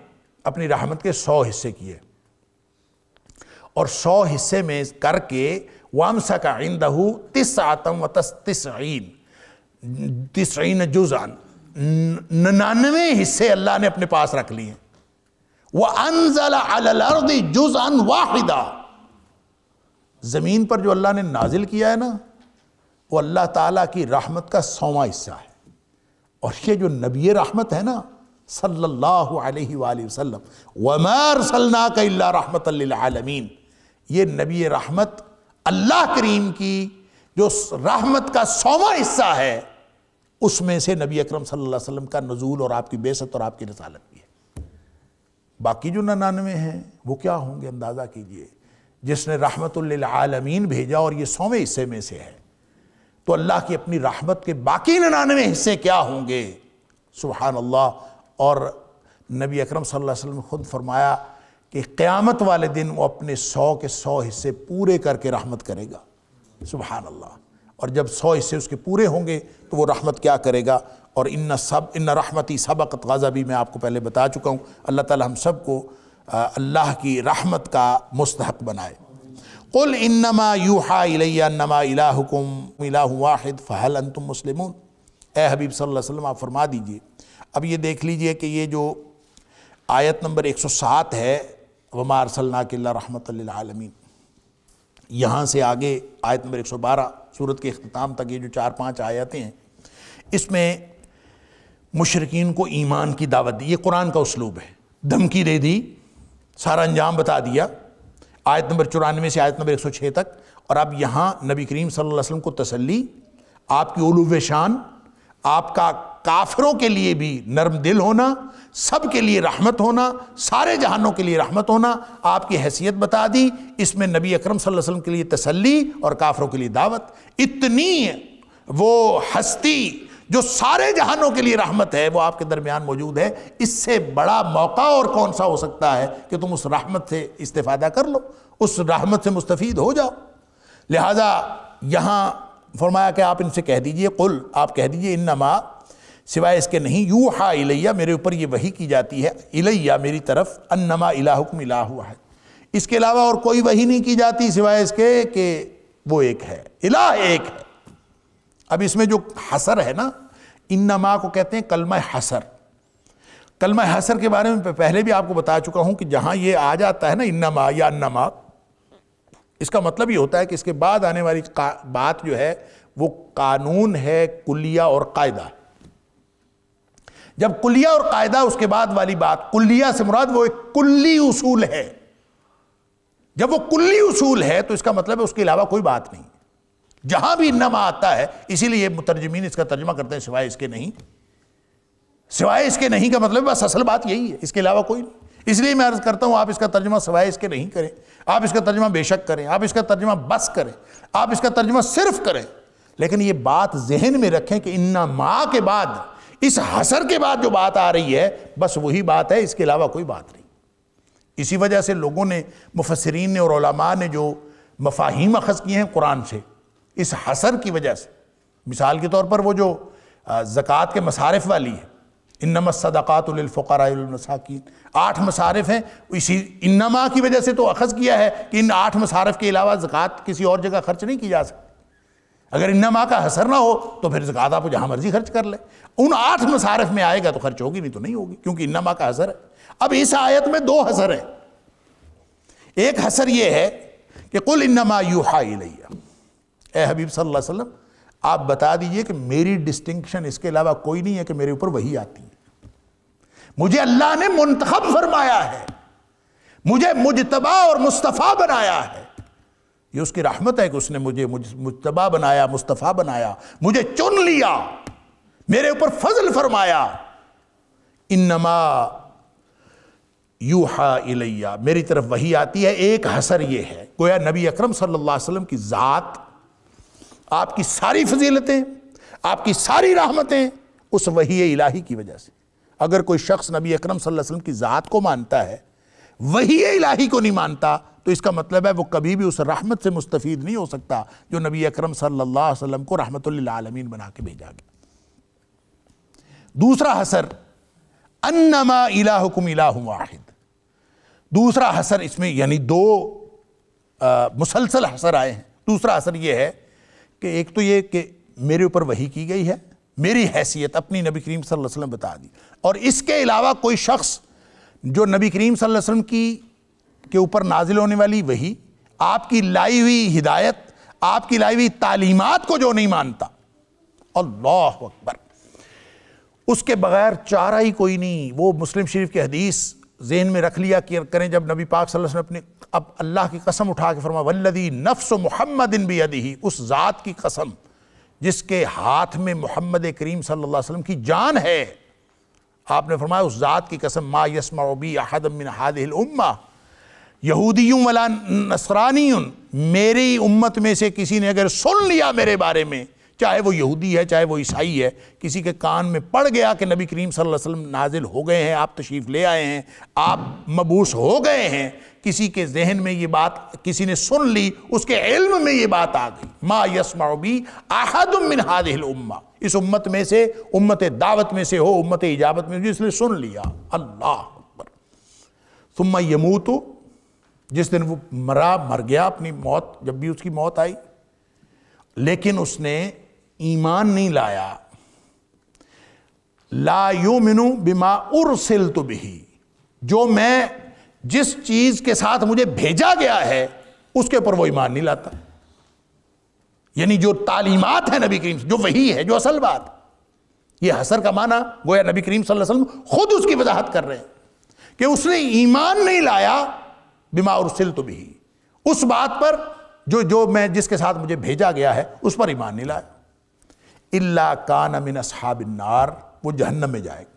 اپنی رحمت کے 100 حصے کیے، اور 100 حصے میں کر کے وَأَمْسَكَ عِنْدَهُ 99 جزءاً، 99 حصے اللہ نے اپنے پاس رکھ لیے۔ وَأَنزَلَ عَلَى الْأَرْضِ جُزْءًا وَاحِدًا، زمین پر جو اللہ نے نازل کیا ہے نا وہ اللہ تعالیٰ کی رحمت کا 100واں حصہ ہے، اور یہ جو نبی رحمت ہے نا صلی اللہ علیہ وآلہ وسلم، وَمَا أَرْسَلْنَاكَ إِلَّا رَحْمَةً لِلْعَالَمِينَ، یہ نبی رحمت اللہ کریم کی جو رحمت کا 100واں حصہ ہے، اس میں سے نبی اکرم صلی اللہ علیہ وسلم کا نزول اور آپ کی بعثت اور آپ کی رسالت بھی ہے۔ باقی جو 99 ہیں وہ کیا ہوں گے اندازہ کیجئے، جس نے رحمت للعالمین بھیجا اور یہ 100ویں حصے میں سے ہے، تو اللہ کی اپنی رحمت کے باقی 99 حصے کیا ہوں گے، سبحان اللہ۔ اور نبی اکرم صلی اللہ علیہ وسلم نے خود فرمایا کہ قیامت والے دن وہ اپنے 100 کے 100 حصے پورے کر کے رحمت کرے گا، سبحان اللہ۔ اور جب 100 حصے اس کے پورے ہوں گے تو وہ رحمت کیا کرے گا، اور ان رحمتی سبقت غضبی میں آپ کو پہلے بتا چکا ہوں۔ اللہ تعالی ہم سب کو اللہ کی رحمت کا مستحق بنائے۔ قل انما یوحی الی انما الہکم الہ واحد فہل انتم مسلمون، اے حبیب صلی اللہ علیہ وسلم آپ فرما دیجئے۔ اب یہ دیکھ لیجئے کہ یہ جو آیت نمبر 107 ہے وما ارسلناک الا رحمۃ للعالمین، یہاں سے آگے آیت نمبر 112 سورت کے اختتام تک یہ جو 4-5 آیتیں ہیں، اس میں مشرکین کو ایمان کی دعوت دی۔ یہ قرآن کا اسلوب ہے، دھمکی دے دی، سارا انجام بتا دیا، آیت نمبر 94 سے آیت نمبر 106 تک، اور اب یہاں نبی کریم صلی اللہ علیہ وسلم کو تسلی، آپ کی علو شان، آپ کا کافروں کے لیے بھی نرم دل ہونا، سب کے لیے رحمت ہونا، سارے جہانوں کے لیے رحمت ہونا، آپ کی حیثیت بتا دی، اس میں نبی اکرم صلی اللہ علیہ وسلم کے لیے تسلی اور کافروں کے لیے دعوت۔ اتنی وہ ہستی جو سارے جہانوں کے لیے رحمت ہے وہ آپ کے درمیان موجود ہے، اس سے بڑا موقع اور کون سا ہو سکتا ہے کہ تم اس رحمت سے استفادہ کر لو، اس رحمت سے مستفید ہو جاؤ۔ لہذا یہاں فرمایا کہ آپ ان سے کہہ دیجئے، قل آپ کہہ دیجئے، انما سوائے اس کے نہیں، یوحا الیہ میرے اوپر یہ وحی کی جاتی ہے، الیہ میری طرف، انما الہکم الہ واحد، اس کے علاوہ اور کوئی وحی نہیں کی جاتی سوائے اس کے کہ وہ ایک ہے، الہ ایک ہے۔ اب اس میں جو حصر ہے نا، انما کو کہتے ہیں کلمہ حصر۔ کلمہ حصر کے بارے میں پہلے بھی آپ کو بتا چکا ہوں کہ جہاں یہ آ جاتا ہے نا انما یا انما، اس کا مطلب یہ ہوتا ہے کہ اس کے بعد آنے والی بات جو ہے وہ قانون ہے، کلیہ اور قاعدہ۔ جب کلیہ اور قاعدہ اس کے بعد والی بات، کلیہ سے مراد وہ ایک کلی اصول ہے، جب وہ کلی اصول ہے تو اس کا مطلب ہے اس کے علاوہ کوئی بات نہیں۔ جہاں بھی انما آتا ہے، اسی لیے مترجمین اس کا ترجمہ کرتے ہیں سوائے اس کے نہیں۔ سوائے اس کے نہیں کا مطلب بس اصل بات یہی ہے، اس کے علاوہ کوئی نہیں۔ اس لیے میں عرض کرتا ہوں آپ اس کا ترجمہ سوائے اس کے نہیں کریں، آپ اس کا ترجمہ بے شک کریں، آپ اس کا ترجمہ بس کریں، آپ اس کا ترجمہ صرف کریں، لیکن یہ بات ذہن میں رکھیں کہ انما کے بعد، اس حصر کے بعد جو بات آ رہی ہے بس وہی بات ہے، اس کے علاوہ کوئی بات نہیں۔ اسی وجہ سے لوگوں نے، مفسرین نے اور علماء نے جو مفاہیم اخذ کیے ہیں قرآن سے اس حصر کی وجہ سے، مثال کے طور پر وہ جو زکوٰۃ کے مصارف والی ہے، انما الصدقات للفقراء والمساکین، 8 مصارف ہیں، اسی انما کی وجہ سے تو اخذ کیا ہے کہ ان 8 مصارف کے علاوہ زکوٰۃ کسی اور جگہ خرچ نہیں کی جا سکتی۔ اگر انما کا حصر نہ ہو تو پھر زکوٰۃ آپ جہاں مرضی خرچ کر لیں، ان 8 مصارف میں آئے گا تو خرچ ہوگی، نہیں تو نہیں ہوگی، کیونکہ انما کا حصر ہے۔ اب اس آیت میں 2 حصر ہیں۔ ایک حصر یہ ہے کہ قل انما یوحی الیہ، اے حبیب صلی اللہ علیہ وسلم آپ بتا دیجئے کہ میری ڈسٹنکشن اس کے علاوہ کوئی نہیں ہے کہ میرے اوپر وحی آتی ہے، مجھے اللہ نے منتخب فرمایا ہے، مجھے مجتبی اور مصطفیٰ بنایا ہے۔ یہ اس کی رحمت ہے کہ اس نے مجھے مجتبی بنایا، مصطفیٰ بنایا، مجھے چن لیا، میرے اوپر فضل فرمایا۔ انما یوحا الیہ میری طرف وحی آتی ہے۔ ایک حصر یہ ہے، گویا نبی اکرم صلی اللہ علیہ وسلم کی ذات، آپ کی ساری فضیلتیں، آپ کی ساری رحمتیں اس وحی الہی کی وجہ سے۔ اگر کوئی شخص نبی اکرم صلی اللہ علیہ وسلم کی ذات کو مانتا ہے، وحی الہی کو نہیں مانتا، تو اس کا مطلب ہے وہ کبھی بھی اس رحمت سے مستفید نہیں ہو سکتا جو نبی اکرم صلی اللہ علیہ وسلم کو رحمت للعالمین بنا کے بھیجا گیا۔ دوسرا حصر، انما الہکم الہ واحد، دوسرا حصر اس میں یعنی 2 مسلسل حصر آئے ہیں۔ دوسرا حصر یہ ہے کہ ایک تو یہ کہ میرے اوپر وحی کی گئی ہے، میری حیثیت اپنی نبی کریم صلی اللہ علیہ وسلم بتا دی، اور اس کے علاوہ کوئی شخص جو نبی کریم صلی اللہ علیہ وسلم کے اوپر نازل ہونے والی وحی، آپ کی لائی ہوئی ہدایت، آپ کی لائی ہوئی تعلیمات کو جو نہیں مانتا، اللہ اکبر، اس کے بغیر چارہ ہی کوئی نہیں۔ وہ مسلم شریف کی حدیث ذہن میں رکھ لیا کریں، جب نبی پاک صلی اللہ علیہ وسلم اپنی اب اللہ کی قسم اٹھا کے فرمایا والذی نفس محمد بیدہ، اس ذات کی قسم جس کے ہاتھ میں محمد کریم صلی اللہ علیہ وسلم کی جان ہے، آپ نے فرمایا اس ذات کی قسم ما یسمع بی احد من هذه الامہ یہودی ولا نصرانی، میری امت میں سے کسی نے اگر سن لیا میرے بارے میں، چاہے وہ یہودی ہے چاہے وہ عیسائی ہے، کسی کے کان میں پڑ گیا کہ نبی کریم صلی اللہ علیہ وسلم نازل ہو گئے ہیں، آپ تشریف لے آئے ہیں، آپ مبعوث ہو گئے ہیں، کسی کے ذہن میں یہ بات کسی نے سن لی، اس کے علم میں یہ بات آ گئی، ما یسمع بی احد من هذه الامہ، اس امت میں سے، امت دعوت میں سے ہو، امت اجابت میں جس نے سن لیا، اللہ اکبر، ثم یموت، جس دن وہ مر گیا، اپنی موت، جب بھی اس کی موت آئی، لیکن اس نے ایمان نہیں لایا، لا یؤمن بما ارسلت بہ، جو میں جس چیز کے ساتھ مجھے بھیجا گیا ہے اس کے اوپر وہ ایمان نہیں لاتا، یعنی جو تعلیمات ہیں نبی کریم، جو وحی ہے، جو اصل بات، یہ حسر کا معنی گویا نبی کریم صلی اللہ علیہ وسلم خود اس کی وضاحت کر رہے ہیں کہ اس نے ایمان نہیں لایا بما ارسلت بہ، اس بات پر جو میں جس کے ساتھ مجھے بھیجا گیا ہے اس پر ایمان نہیں لایا، الا کان من اصحاب النار، وہ جہنم میں جائے گا۔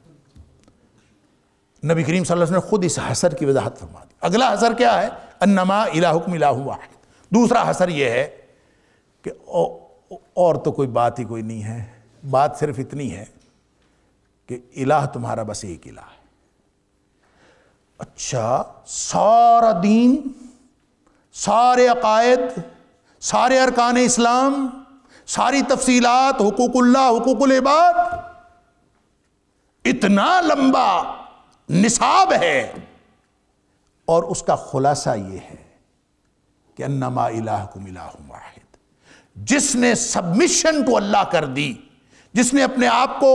نبی کریم صلی اللہ علیہ وسلم نے خود اس حسر کی وضاحت فرما دی۔ اگلا حسر کیا ہے؟ انما الہکم الہ واحد۔ دوسرا حسر یہ ہے کہ اور تو کوئی بات ہی کوئی نہیں ہے، بات صرف اتنی ہے کہ الہ تمہارا بس ایک الہ ہے۔ اچھا، سارا دین، سارے عقائد، سارے ارکان اسلام، ساری تفصیلات، حقوق اللہ، حقوق العباد، اتنا لمبا نصاب ہے، اور اس کا خلاصہ یہ ہے کہ انما الہکم الہ واحد۔ جس نے سبمیشن ٹو اللہ کر دی، جس نے اپنے آپ کو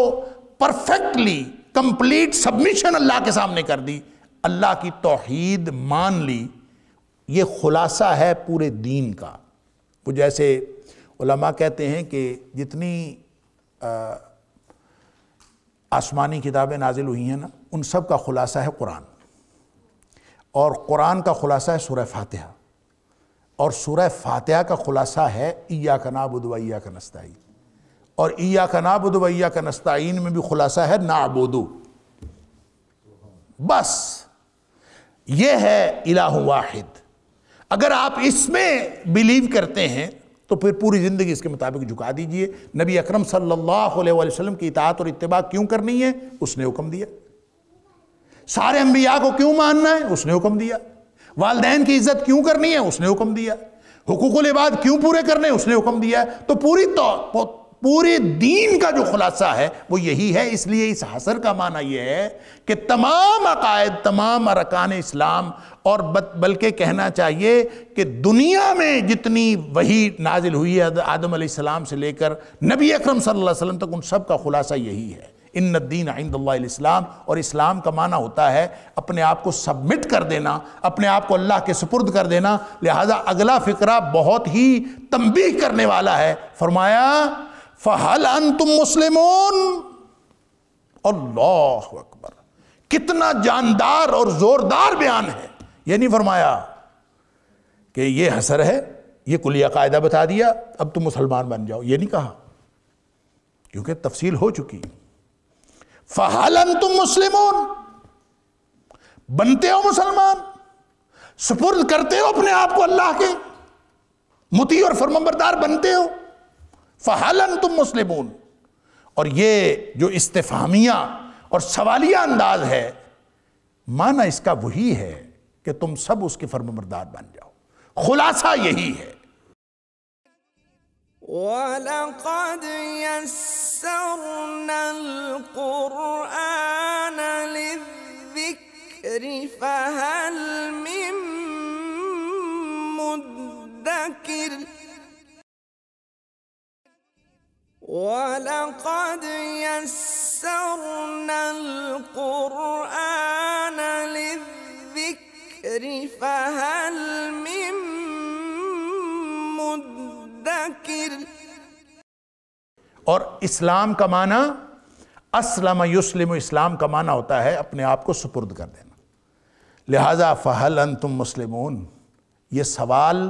پرفیکٹلی کمپلیٹ سبمیشن اللہ کے سامنے کر دی، اللہ کی توحید مان لی، یہ خلاصہ ہے پورے دین کا۔ وہ جیسے علماء کہتے ہیں کہ جتنی آسمانی کتابیں نازل ہوئی ہیں نا، ان سب کا خلاصہ ہے قرآن، اور قرآن کا خلاصہ ہے سورہ فاتحہ، اور سورہ فاتحہ کا خلاصہ ہے ایاک نعبد و ایاک نستعین، اور ایاک نعبد و ایاک نستعین میں بھی خلاصہ ہے نعبد، بس یہ ہے الہ واحد۔ اگر آپ اس میں بیلیو کرتے ہیں تو پھر پوری زندگی اس کے مطابق جھکا دیجئے۔ نبی اکرم صلی اللہ علیہ وسلم کی اطاعت اور اتباع کیوں کرنی ہے؟ اس نے حکم دیا۔ سارے انبیاء کو کیوں ماننا ہے؟ اس نے حکم دیا۔ والدین کی عزت کیوں کرنی ہے؟ اس نے حکم دیا۔ حقوق العباد کیوں پورے کرنے؟ اس نے حکم دیا۔ تو پورے دین کا جو خلاصہ ہے وہ یہی ہے۔ اس لیے اس حسر کا معنی یہ ہے کہ تمام عقائد، تمام ارکان اسلام، اور بلکہ کہنا چاہیے کہ دنیا میں جتنی وحی نازل ہوئی ہے آدم علیہ السلام سے لے کر نبی اکرم صلی اللہ علیہ وسلم تک، ان سب کا خلاصہ یہی ہے، ان الدین عند اللہ الاسلام۔ اور اسلام کا معنی ہوتا ہے اپنے آپ کو سبمٹ کر دینا، اپنے آپ کو اللہ کے سپرد کر دینا۔ لہذا اگلا فقرہ بہت ہی تنبیہ کرنے والا ہے۔ فرمایا فَهَلْ أَنْتُمْ مُسْلِمُونَ۔ اللہ اکبر، کتنا جاندار اور زوردار بیان ہے۔ یہ نہیں فرمایا کہ یہ حسر ہے، یہ کلیہ قاعدہ بتا دیا اب تم مسلمان بن جاؤ، یہ نہیں کہا، کیونکہ تفصیل ہو چکی۔ فَهَلْ أَنْتُمْ مُسْلِمُونَ، بنتے ہو مسلمان، سپرد کرتے ہو اپنے آپ کو اللہ کے، مطیع اور فرمانبردار بنتے ہو۔ فَهَلْ أَنْتُمْ مُسْلِمُونَ، اور یہ جو استفہامیہ اور سوالیہ انداز ہے، معنی اس کا وہی ہے کہ تم سب اس کے فرمانبردار بن جاؤ۔ خلاصہ یہی ہے۔ وَلَقَدْ يَسَّرْنَا الْقُرْآنَ لِلذِّكْرِ فَهَلْ مِن مُدَّكِرٍ وَلَقَدْ يَسَّرْنَا الْقُرْآنَ لِلذِّكْرِ فَهَلْ مِن اور اسلام کا معنی اسلم یسلم، اسلام کا معنی ہوتا ہے اپنے آپ کو سپرد کر دینا. لہذا فہل انتم مسلمون، یہ سوال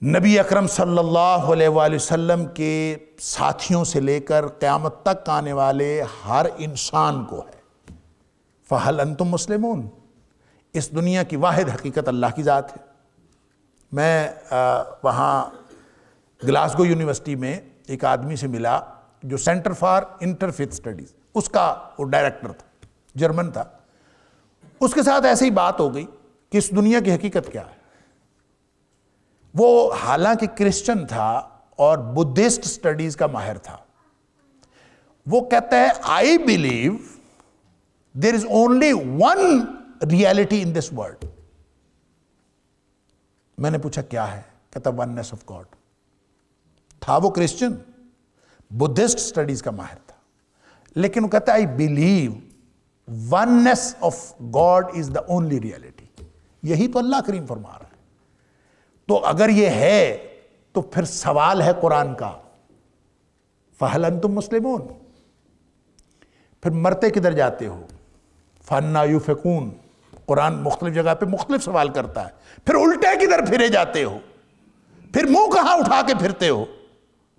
نبی اکرم صلی اللہ علیہ وآلہ وسلم کے ساتھیوں سے لے کر قیامت تک آنے والے ہر انسان کو ہے. فہل انتم مسلمون، اس دنیا کی واحد حقیقت اللہ کی ذات ہے. میں وہاں گلاسگو یونیورسٹی میں ایک آدمی سے ملا جو سینٹر فار انٹرفیتھ اسٹڈیز، اس کا وہ ڈائریکٹر تھا، جرمن تھا. اس کے ساتھ ایسے ہی بات ہو گئی کہ اس دنیا کی حقیقت کیا ہے. وہ حالانکہ کرسچن تھا اور بدھسٹ اسٹڈیز کا ماہر تھا. وہ کہتا ہے I believe there is only one reality in this world. میں نے پوچھا کیا ہے؟ کہتا وننس آف گاڈ. تھا وہ کرسچن، بدھسٹ اسٹڈیز کا ماہر تھا، لیکن وہ کہتا ہے I believe oneness of God is the only reality. یہی تو اللہ کریم فرما رہا ہے. تو اگر یہ ہے تو پھر سوال ہے قرآن کا، فہل انتم مسلمون. پھر مرتے کدھر جاتے ہو؟ فانا یوفکون. قرآن مختلف جگہ پہ مختلف سوال کرتا ہے. پھر الٹے کدھر پھرے جاتے ہو؟ پھر منہ کہاں اٹھا کے پھرتے ہو؟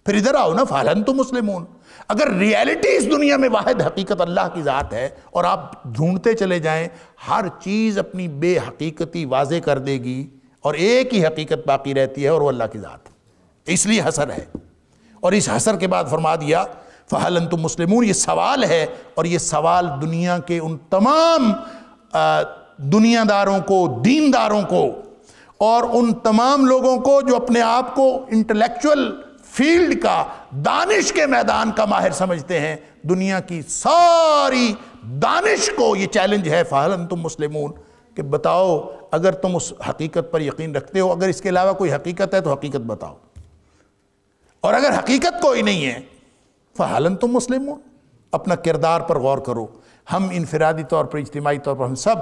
پھر ادھر آؤ نا، فہل انتم مسلمون. اگر ریالٹی اس دنیا میں واحد حقیقت اللہ کی ذات ہے اور آپ ڈھونڈتے چلے جائیں، ہر چیز اپنی بے حقیقتی واضح کر دے گی اور ایک ہی حقیقت باقی رہتی ہے اور وہ اللہ کی ذات. اس لیے حسر ہے. اور اس حسر کے بعد فرما دیا فہل انتم مسلمون. یہ سوال ہے، اور یہ سوال دنیا کے ان تمام دنیا داروں کو، دینداروں کو، اور ان تمام لوگوں کو جو اپنے آپ کو انٹلیکچول فیلڈ کا، دانش کے میدان کا ماہر سمجھتے ہیں، دنیا کی ساری دانش کو یہ چیلنج ہے فہل انتم مسلمون، کہ بتاؤ اگر تم اس حقیقت پر یقین رکھتے ہو، اگر اس کے علاوہ کوئی حقیقت ہے تو حقیقت بتاؤ، اور اگر حقیقت کوئی نہیں ہے فہل انتم مسلمون. اپنا کردار پر غور کرو. ہم انفرادی طور پر، اجتماعی طور پر، ہم سب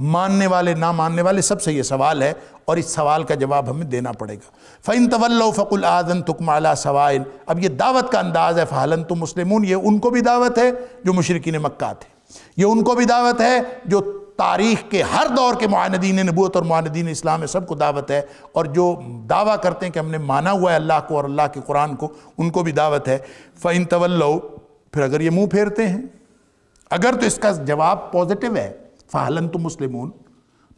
ماننے والے نہ ماننے والے سب سے یہ سوال ہے، اور اس سوال کا جواب ہمیں دینا پڑے گا. فَإِن تَوَلَّوْا فَقُلْ آذَنْتُكُمْ عَلَىٰ سَوَاءٍ. اب یہ دعوت کا انداز ہے فَهَلْ أَنْتُمْ مُسْلِمُونَ. یہ ان کو بھی دعوت ہے جو مشرکین مکہ تھے، یہ ان کو بھی دعوت ہے جو تاریخ کے ہر دور کے معاندین نبوت اور معاندین اسلام ہے، سب کو دعوت ہے. اور جو دعویٰ کرتے ہیں کہ ہم نے مانا ہوا ہے اللہ کو اور اللہ کے قرآن کو، ان کو بھی دعوت ہے. فَإِن تَوَلَّوْا، پھر اگر یہ منہ پھیرتے ہیں، اگر تو اس کا جواب پازیٹیو ہے فَهَلْ أَنْتُمْ مُسْلِمُونَ،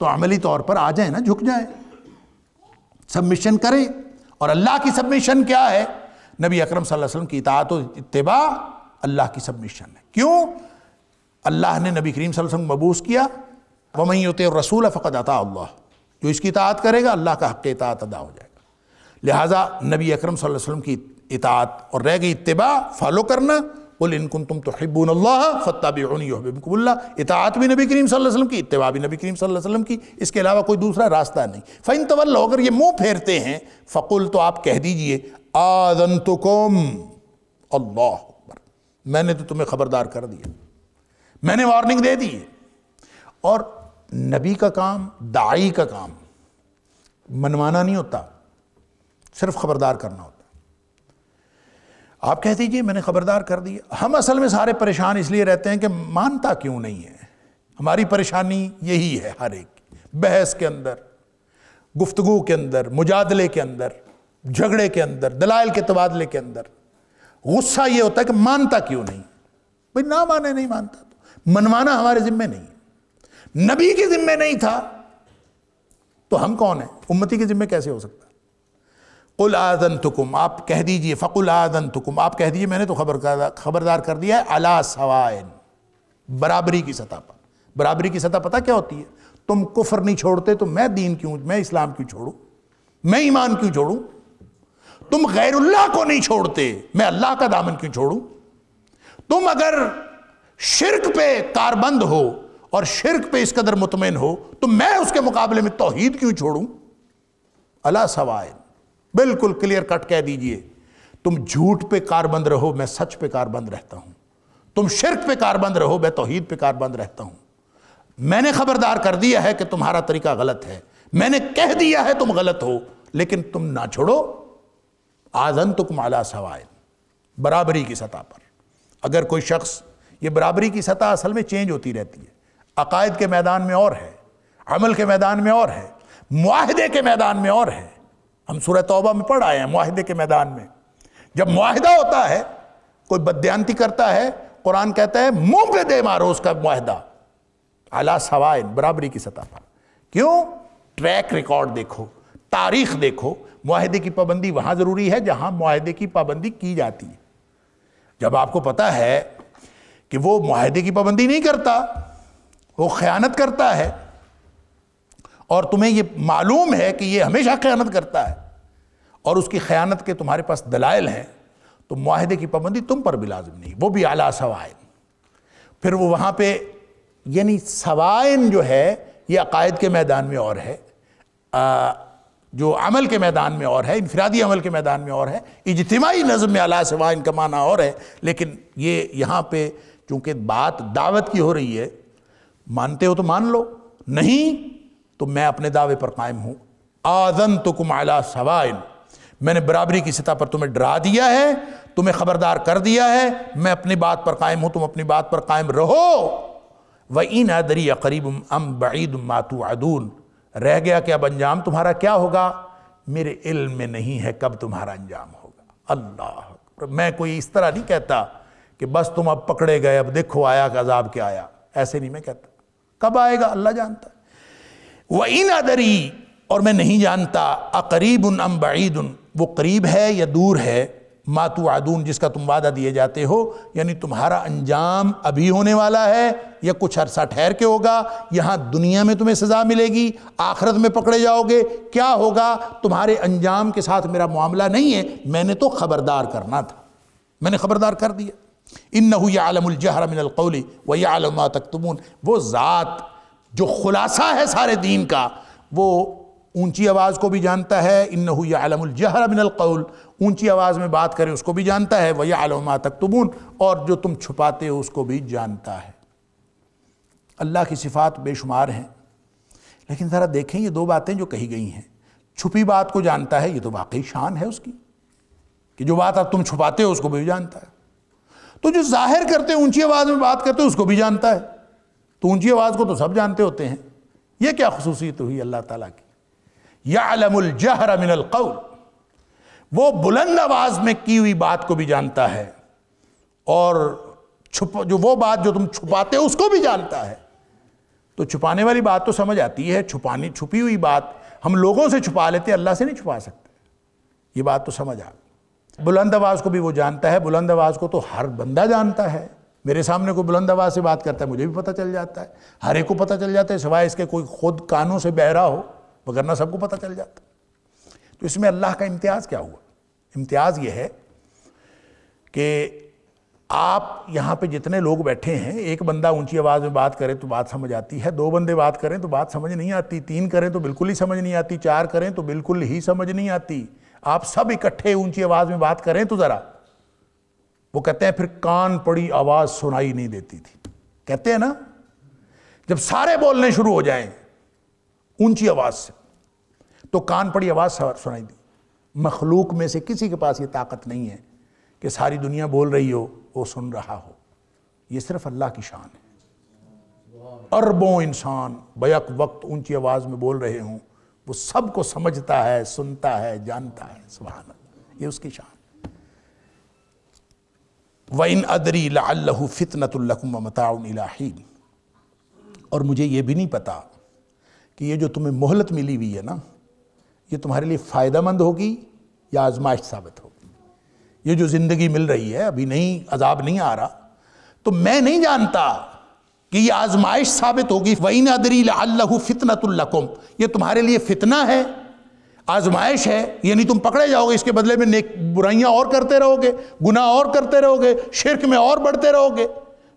تو عملی طور پر آ جائیں نا، جھک جائیں، سبمیشن کریں. اور اللہ کی سبمیشن کیا ہے؟ نبی اکرم صلی اللہ علیہ وسلم کی اطاعت و اتباع اللہ کی سبمیشن ہے. کیوں؟ اللہ نے نبی کریم صلی اللہ علیہ وسلم مبعوث کیا، وَمَن يُطِعِ الرَّسُولَ فَقَدْ أَطَاعَ اللَّهَ. جو اس کی اطاعت کرے گا اللہ کا حق اطاعت ادا ہو جائے گا. لہٰذا نبی اکرم صلی اللہ علیہ وسلم کی اطاعت اور رہ گئی اتباع، فالو کرنا. قُلْ إِن كُنتُمْ تُحِبُّونَ اللَّهَ فَاتَّبِعُونِي يُحْبِبْكُمُ اللَّهُ. اطاعت بھی نبی کریم صلی اللہ علیہ وسلم کی، اتباع بھی نبی کریم صلی اللہ علیہ وسلم کی، اس کے علاوہ کوئی دوسرا راستہ نہیں. فَإِن تَوَلَّوْا، اگر یہ منہ پھیرتے ہیں، فَقُلْ، تو آپ کہہ دیجئے آذَنْتُكُمْ، اللہ اکبر، میں نے تو تمہیں خبردار کر دیا، میں نے وارننگ دے دی. اور نبی کا کام، داعی کا کام منوانا نہیں ہوتا، صرف خبردار کرنا ہوتا. آپ کہہ دیجئے میں نے خبردار کر دیا. ہم اصل میں سارے پریشان اس لیے رہتے ہیں کہ مانتا کیوں نہیں ہے. ہماری پریشانی یہی ہے، ہر ایک بحث کے اندر، گفتگو کے اندر، مجادلے کے اندر، جھگڑے کے اندر، دلائل کے تبادلے کے اندر غصہ یہ ہوتا ہے کہ مانتا کیوں نہیں. بھئی نہ مانے، نہیں مانتا تو منوانا ہمارے ذمہ نہیں ہے، نبی کے ذمہ نہیں تھا تو ہم کون ہیں؟ امتی کے ذمہ کیسے ہو سکتا؟ قُلْ آذَنْتُكُمْ، آپ کہہ دیجئے، فَقُلْ آذَنْتُكُمْ، آپ کہہ دیجئے میں نے تو خبردار کر دیا ہے، عَلَىٰ سَوَائٍ، برابری کی سطح پر. برابری کی سطح پتہ کیا ہوتی ہے؟ تم کفر نہیں چھوڑتے تو میں دین کیوں، میں اسلام کیوں چھوڑوں، میں ایمان کیوں چھوڑوں؟ تم غیر اللہ کو نہیں چھوڑتے، میں اللہ کا دامن کیوں چھوڑوں؟ تم اگر شرک پہ کاربند ہو اور شرک پہ اس قدر مطمئن ہو تو میں اس کے مقابلے میں توحید کیوں چھوڑوں؟ عَلَىٰ سَوَائٍ، بالکل کلیئر کٹ کہہ دیجئے. تم جھوٹ پہ کاربند رہو، میں سچ پہ کاربند رہتا ہوں. تم شرک پہ کاربند رہو، میں توحید پہ کاربند رہتا ہوں. میں نے خبردار کر دیا ہے کہ تمہارا طریقہ غلط ہے، میں نے کہہ دیا ہے تم غلط ہو، لیکن تم نہ چھوڑو. آذنتکم علی سوائن، برابری کی سطح پر. اگر کوئی شخص، یہ برابری کی سطح اصل میں چینج ہوتی رہتی ہے، عقائد کے میدان میں اور ہے، عمل کے میدان میں اور ہے، معاہدے کے میدان میں اور ہے. ہم سورہ توبہ میں پڑھ آئے ہیں معاہدے کے میدان میں. جب معاہدہ ہوتا ہے، کوئی بددیانتی کرتا ہے، قرآن کہتا ہے منہ پہ دے مارو اس کا معاہدہ. علی سوائن، برابری کی سطح پر. کیوں؟ ٹریک ریکارڈ دیکھو، تاریخ دیکھو. معاہدے کی پابندی وہاں ضروری ہے جہاں معاہدے کی پابندی کی جاتی ہے. جب آپ کو پتا ہے کہ وہ معاہدے کی پابندی نہیں کرتا، وہ خیانت کرتا ہے، اور تمہیں یہ معلوم ہے کہ یہ ہمیشہ خیانت کرتا ہے، اور اس کی خیانت کے تمہارے پاس دلائل ہیں، تو معاہدے کی پابندی تم پر بھی لازم نہیں، وہ بھی اعلیٰ سوائن. پھر وہ وہاں پہ، یعنی سوائن جو ہے یہ عقائد کے میدان میں اور ہے، جو عمل کے میدان میں اور ہے، انفرادی عمل کے میدان میں اور ہے، اجتماعی نظم میں اعلیٰ سوائن کا معنی اور ہے. لیکن یہ یہاں پہ چونکہ بات دعوت کی ہو رہی ہے، مانتے ہو تو مان لو، نہیں تو میں اپنے دعوے پر قائم ہوں. آذنتکم علی سوائن، میں نے برابری کی سطح پر تمہیں ڈرا دیا ہے، تمہیں خبردار کر دیا ہے، میں اپنی بات پر قائم ہوں، تم اپنی بات پر قائم رہو. وَإِنْ أَدْرِي أَقَرِيبٌ أَمْ بَعِيدٌ مَا تُوعَدُونَ، رہ گیا کہ اب انجام تمہارا کیا ہوگا، میرے علم میں نہیں ہے کب تمہارا انجام ہوگا. اللہ، میں کوئی اس طرح نہیں کہتا کہ بس تم اب پکڑے گئے، اب دیکھو آیا کہ عذاب کیا آیا، ایسے نہیں میں کہتا. کب آئے گا اللہ جانتا ہے. وَإِنْ أَدْرِي، اور میں نہیں جانتا، أَقَرِيبٌ أَمْ بَعِيدٌ، وہ قریب ہے یا دور ہے، مَا تُوعَدُونَ، جس کا تم وعدہ دیے جاتے ہو، یعنی تمہارا انجام ابھی ہونے والا ہے یا کچھ عرصہ ٹھہر کے ہوگا، یہاں دنیا میں تمہیں سزا ملے گی، آخرت میں پکڑے جاؤ گے، کیا ہوگا، تمہارے انجام کے ساتھ میرا معاملہ نہیں ہے. میں نے تو خبردار کرنا تھا، میں نے خبردار کر دیا. إِنَّهُ يَعْلَمُ الْجَهْرَ مِنَ الْقَوْلِ وَيَعْلَمُ مَا تَكْتُمُونَ، وہ ذات جو خلاصہ ہے سارے دین کا، وہ اونچی آواز کو بھی جانتا ہے. إِنَّهُ يَعْلَمُ الْجَهْرَ مِنَ الْقَوْلِ، اونچی آواز میں بات کرے اس کو بھی جانتا ہے. وَيَعْلَمُ مَا تَكْتُمُونَ، اور جو تم چھپاتے ہو اس کو بھی جانتا ہے. اللہ کی صفات بے شمار ہیں، لیکن ذرا دیکھیں یہ دو باتیں جو کہی گئی ہیں. چھپی بات کو جانتا ہے، یہ تو واقعی شان ہے اس کی، کہ جو بات اب تم چھپاتے ہو اس کو بھی جانتا ہے. تو جو ظاہر کرتے ہیں، اونچی آواز میں بات کرتے ہیں، اس کو بھی جانتا ہے. تو اونچی آواز کو تو سب جانتے ہوتے ہیں، یہ کیا خصوصیت ہوئی اللہ تعالیٰ کی. یعلم الجہر من القول، وہ بلند آواز میں کی ہوئی بات کو بھی جانتا ہے، اور جو وہ بات جو تم چھپاتے ہو اس کو بھی جانتا ہے. تو چھپانے والی بات تو سمجھ آتی ہے، چھپی ہوئی بات ہم لوگوں سے چھپا لیتے، اللہ سے نہیں چھپا سکتے، یہ بات تو سمجھ آ. بلند آواز کو بھی وہ جانتا ہے، بلند آواز کو تو ہر بندہ جانتا ہے. میرے سامنے کوئی بلند آواز سے بات کرتا ہے مجھے بھی پتہ چل جاتا ہے، ہر ایک کو پتہ چل جاتا ہے، سوائے اس کے کوئی خود کانوں سے بہرا ہو، وگرنہ سب کو پتہ چل جاتا. تو اس میں اللہ کا امتیاز کیا ہوا؟ امتیاز یہ ہے کہ آپ یہاں پہ جتنے لوگ بیٹھے ہیں، ایک بندہ اونچی آواز میں بات کرے تو بات سمجھ آتی ہے، دو بندے بات کریں تو بات سمجھ نہیں آتی، تین کریں تو بالکل ہی سمجھ نہیں آتی، چار کریں تو بالکل ہی سمجھ نہیں آتی. آپ سب اکٹھے اونچی آواز میں بات کریں تو ذرا، وہ کہتے ہیں پھر کان پڑی آواز سنائی نہیں دیتی تھی. کہتے ہیں نا، جب سارے بولنے شروع ہو جائیں اونچی آواز سے تو کان پڑی آواز سنائی دی. مخلوق میں سے کسی کے پاس یہ طاقت نہیں ہے کہ ساری دنیا بول رہی ہو وہ سن رہا ہو، یہ صرف اللہ کی شان ہے. اربوں انسان بیک وقت اونچی آواز میں بول رہے ہوں، وہ سب کو سمجھتا ہے، سنتا ہے، جانتا ہے. سبحان اللہ، یہ اس کی شان. وَإِنْ أَدْرِي لَعَلَّهُ فِتْنَةٌ لَكُمْ وَمَتَاعٌ إِلَىٰ حِينٍ، اور مجھے یہ بھی نہیں پتا کہ یہ جو تمہیں مہلت ملی ہوئی ہے نا، یہ تمہارے لیے فائدہ مند ہوگی یا آزمائش ثابت ہوگی. یہ جو زندگی مل رہی ہے، ابھی نہیں، عذاب نہیں آ رہا، تو میں نہیں جانتا کہ یہ آزمائش ثابت ہوگی. وَإِنْ أَدْرِي لَعَلَّهُ فِتْنَةٌ لَكُمْ، یہ تمہارے لیے فتنہ ہے، آزمائش ہے، یعنی تم پکڑے جاؤ گے، اس کے بدلے میں نیک برائیاں اور کرتے رہو گے، گناہ اور کرتے رہو گے، شرک میں اور بڑھتے رہو گے،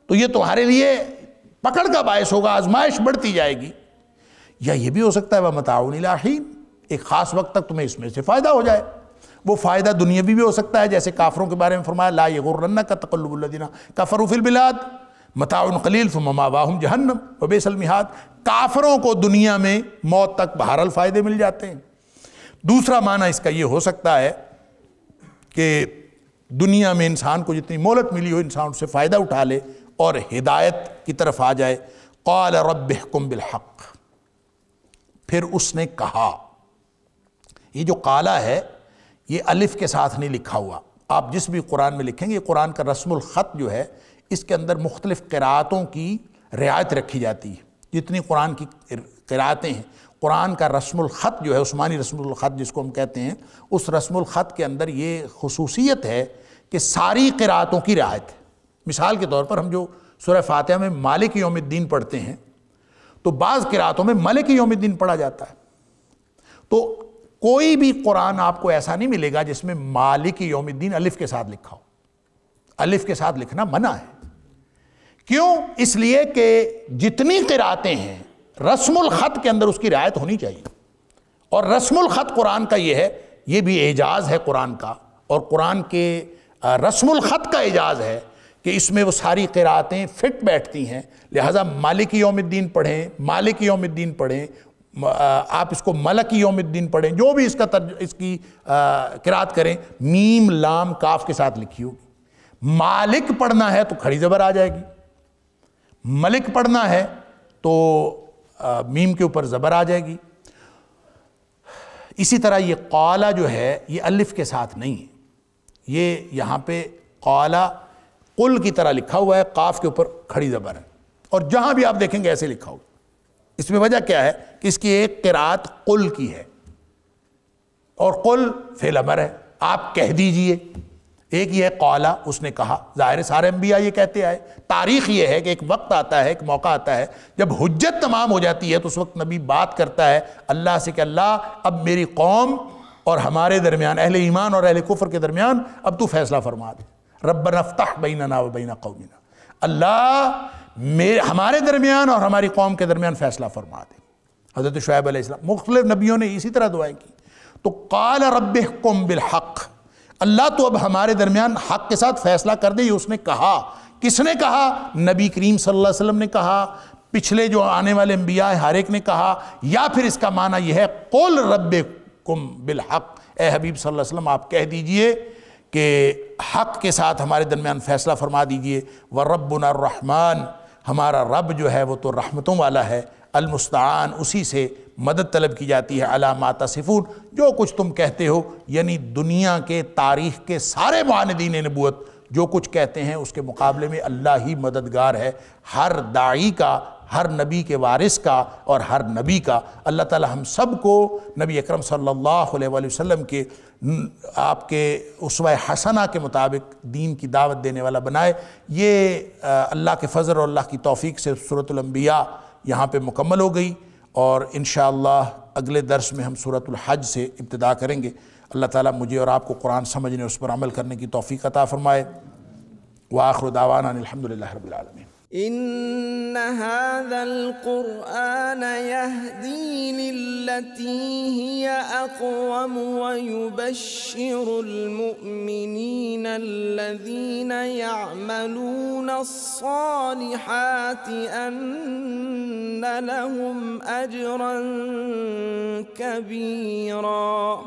تو یہ تمہارے لیے پکڑ کا باعث ہوگا، آزمائش بڑھتی جائے گی. یا یہ بھی ہو سکتا ہے وَمَتَاعٌ إِلَىٰ حِينٍ، ایک خاص وقت تک تمہیں اس میں سے فائدہ ہو جائے. وہ فائدہ دنیاوی بھی ہو سکتا ہے، جیسے کافروں کے بارے میں فرمایا لا یغرنک تقلب الذین کفروا فی البلاد متاع قلیل ثم مأواہم جہنم وبئس المہاد. کافروں کو دنیا میں موت تک بہرحال فائدے مل جاتے ہیں. دوسرا معنی اس کا یہ ہو سکتا ہے کہ دنیا میں انسان کو جتنی مہلت ملی ہو انسان اس سے فائدہ اٹھا لے اور ہدایت کی طرف آ جائے۔ قال رب احکم بالحق، پھر اس نے کہا، یہ جو قالا ہے یہ الف کے ساتھ نہیں لکھا ہوا، آپ جس بھی قرآن میں لکھیں گے، یہ قرآن کا رسم الخط جو ہے اس کے اندر مختلف قرأتوں کی رعایت رکھی جاتی ہے۔ جتنی قرآن کی قرأتیں ہیں، قرآن کا رسم الخط جو ہے، عثمانی رسم الخط جس کو ہم کہتے ہیں، اس رسم الخط کے اندر یہ خصوصیت ہے کہ ساری قرأتوں کی رعایت ہے۔ مثال کے طور پر ہم جو سورہ فاتحہ میں مالک یوم الدین پڑھتے ہیں تو بعض قرأتوں میں ملک یوم الدین پڑھا جاتا ہے، تو کوئی بھی قرآن آپ کو ایسا نہیں ملے گا جس میں مالک یوم الدین الف کے ساتھ لکھا ہو۔ الف کے ساتھ لکھنا منع ہے۔ کیوں؟ اس لیے کہ جتنی قرأتیں ہیں رسم الخط کے اندر اس کی رعایت ہونی چاہیے، اور رسم الخط قرآن کا یہ ہے، یہ بھی اعجاز ہے قرآن کا، اور قرآن کے رسم الخط کا اعجاز ہے کہ اس میں وہ ساری قرأتیں فٹ بیٹھتی ہیں، لہٰذا مالک یوم الدین پڑھیں، مالک یوم الدین پڑھیں، آپ اس کو ملک یوم الدین پڑھیں، جو بھی اس کی قرأت کریں، میم لام کاف کے ساتھ لکھی ہوگی۔ مالک پڑھنا ہے تو کھڑی زبر آ جائے گی، ملک پڑھنا ہے تو میم کے اوپر زبر آ جائے گی۔ اسی طرح یہ قالا جو ہے یہ الف کے ساتھ نہیں ہے، یہ یہاں پہ قالا قل کی طرح لکھا ہوا ہے، قاف کے اوپر کھڑی زبر ہے، اور جہاں بھی آپ دیکھیں گے ایسے لکھا ہوگا۔ اس میں وجہ کیا ہے کہ اس کی ایک قرأت قل کی ہے، اور قل فعل امر ہے، آپ کہہ دیجئے۔ ایک یہ ہے قالا، اس نے کہا، ظاہر سارے انبیاء یہ کہتے آئے۔ تاریخ یہ ہے کہ ایک وقت آتا ہے، ایک موقع آتا ہے جب حجت تمام ہو جاتی ہے تو اس وقت نبی بات کرتا ہے اللہ سے کہ اللہ اب میری قوم اور ہمارے درمیان، اہل ایمان اور اہل کفر کے درمیان اب تو فیصلہ فرما دے۔ ربنا افتح بیننا و بین قومنا، اللہ ہمارے درمیان اور ہماری قوم کے درمیان فیصلہ فرما دے۔ حضرت شعیب علیہ السلام، مختلف نبیوں نے اسی طرح دعائیں کی۔ تو قال رب احکم بالحق، اللہ تو اب ہمارے درمیان حق کے ساتھ فیصلہ کر دے، یہ اس نے کہا۔ کس نے کہا؟ نبی کریم صلی اللہ علیہ وسلم نے کہا، پچھلے جو آنے والے انبیاء ہیں ہر ایک نے کہا، یا پھر اس کا معنی یہ ہے قل ربکم بالحق، اے حبیب صلی اللہ علیہ وسلم آپ کہہ دیجئے کہ حق کے ساتھ ہمارے درمیان فیصلہ فرما دیجئے۔ وَرَبُّنَا الرَّحْمَنُ، ہمارا رب جو ہے وہ تو رحمتوں والا ہے، المستعان، اسی سے مدد طلب کی جاتی ہے، علی ما تصفون، جو کچھ تم کہتے ہو، یعنی دنیا کے تاریخ کے سارے معاندین نبوت جو کچھ کہتے ہیں اس کے مقابلے میں اللہ ہی مددگار ہے، ہر داعی کا، ہر نبی کے وارث کا اور ہر نبی کا۔ اللہ تعالی ہم سب کو نبی اکرم صلی اللہ علیہ وآلہ وسلم کے، آپ کے اسوہ حسنہ کے مطابق دین کی دعوت دینے والا بنائے۔ یہ اللہ کے فضل اور اللہ کی توفیق سے سورۃ الانبیاء یہاں پہ مکمل ہو گئی، اور انشاءاللہ اگلے درس میں ہم سورۃ الحج سے ابتدا کریں گے۔ اللہ تعالیٰ مجھے اور آپ کو قرآن سمجھنے، اس پر عمل کرنے کی توفیق عطا فرمائے۔ وآخر دعوانا الحمدللہ رب العالمین۔ إن هذا القرآن يهدي للتي هي أقوم ويبشر المؤمنين الذين يعملون الصالحات أن لهم أجرا كبيرا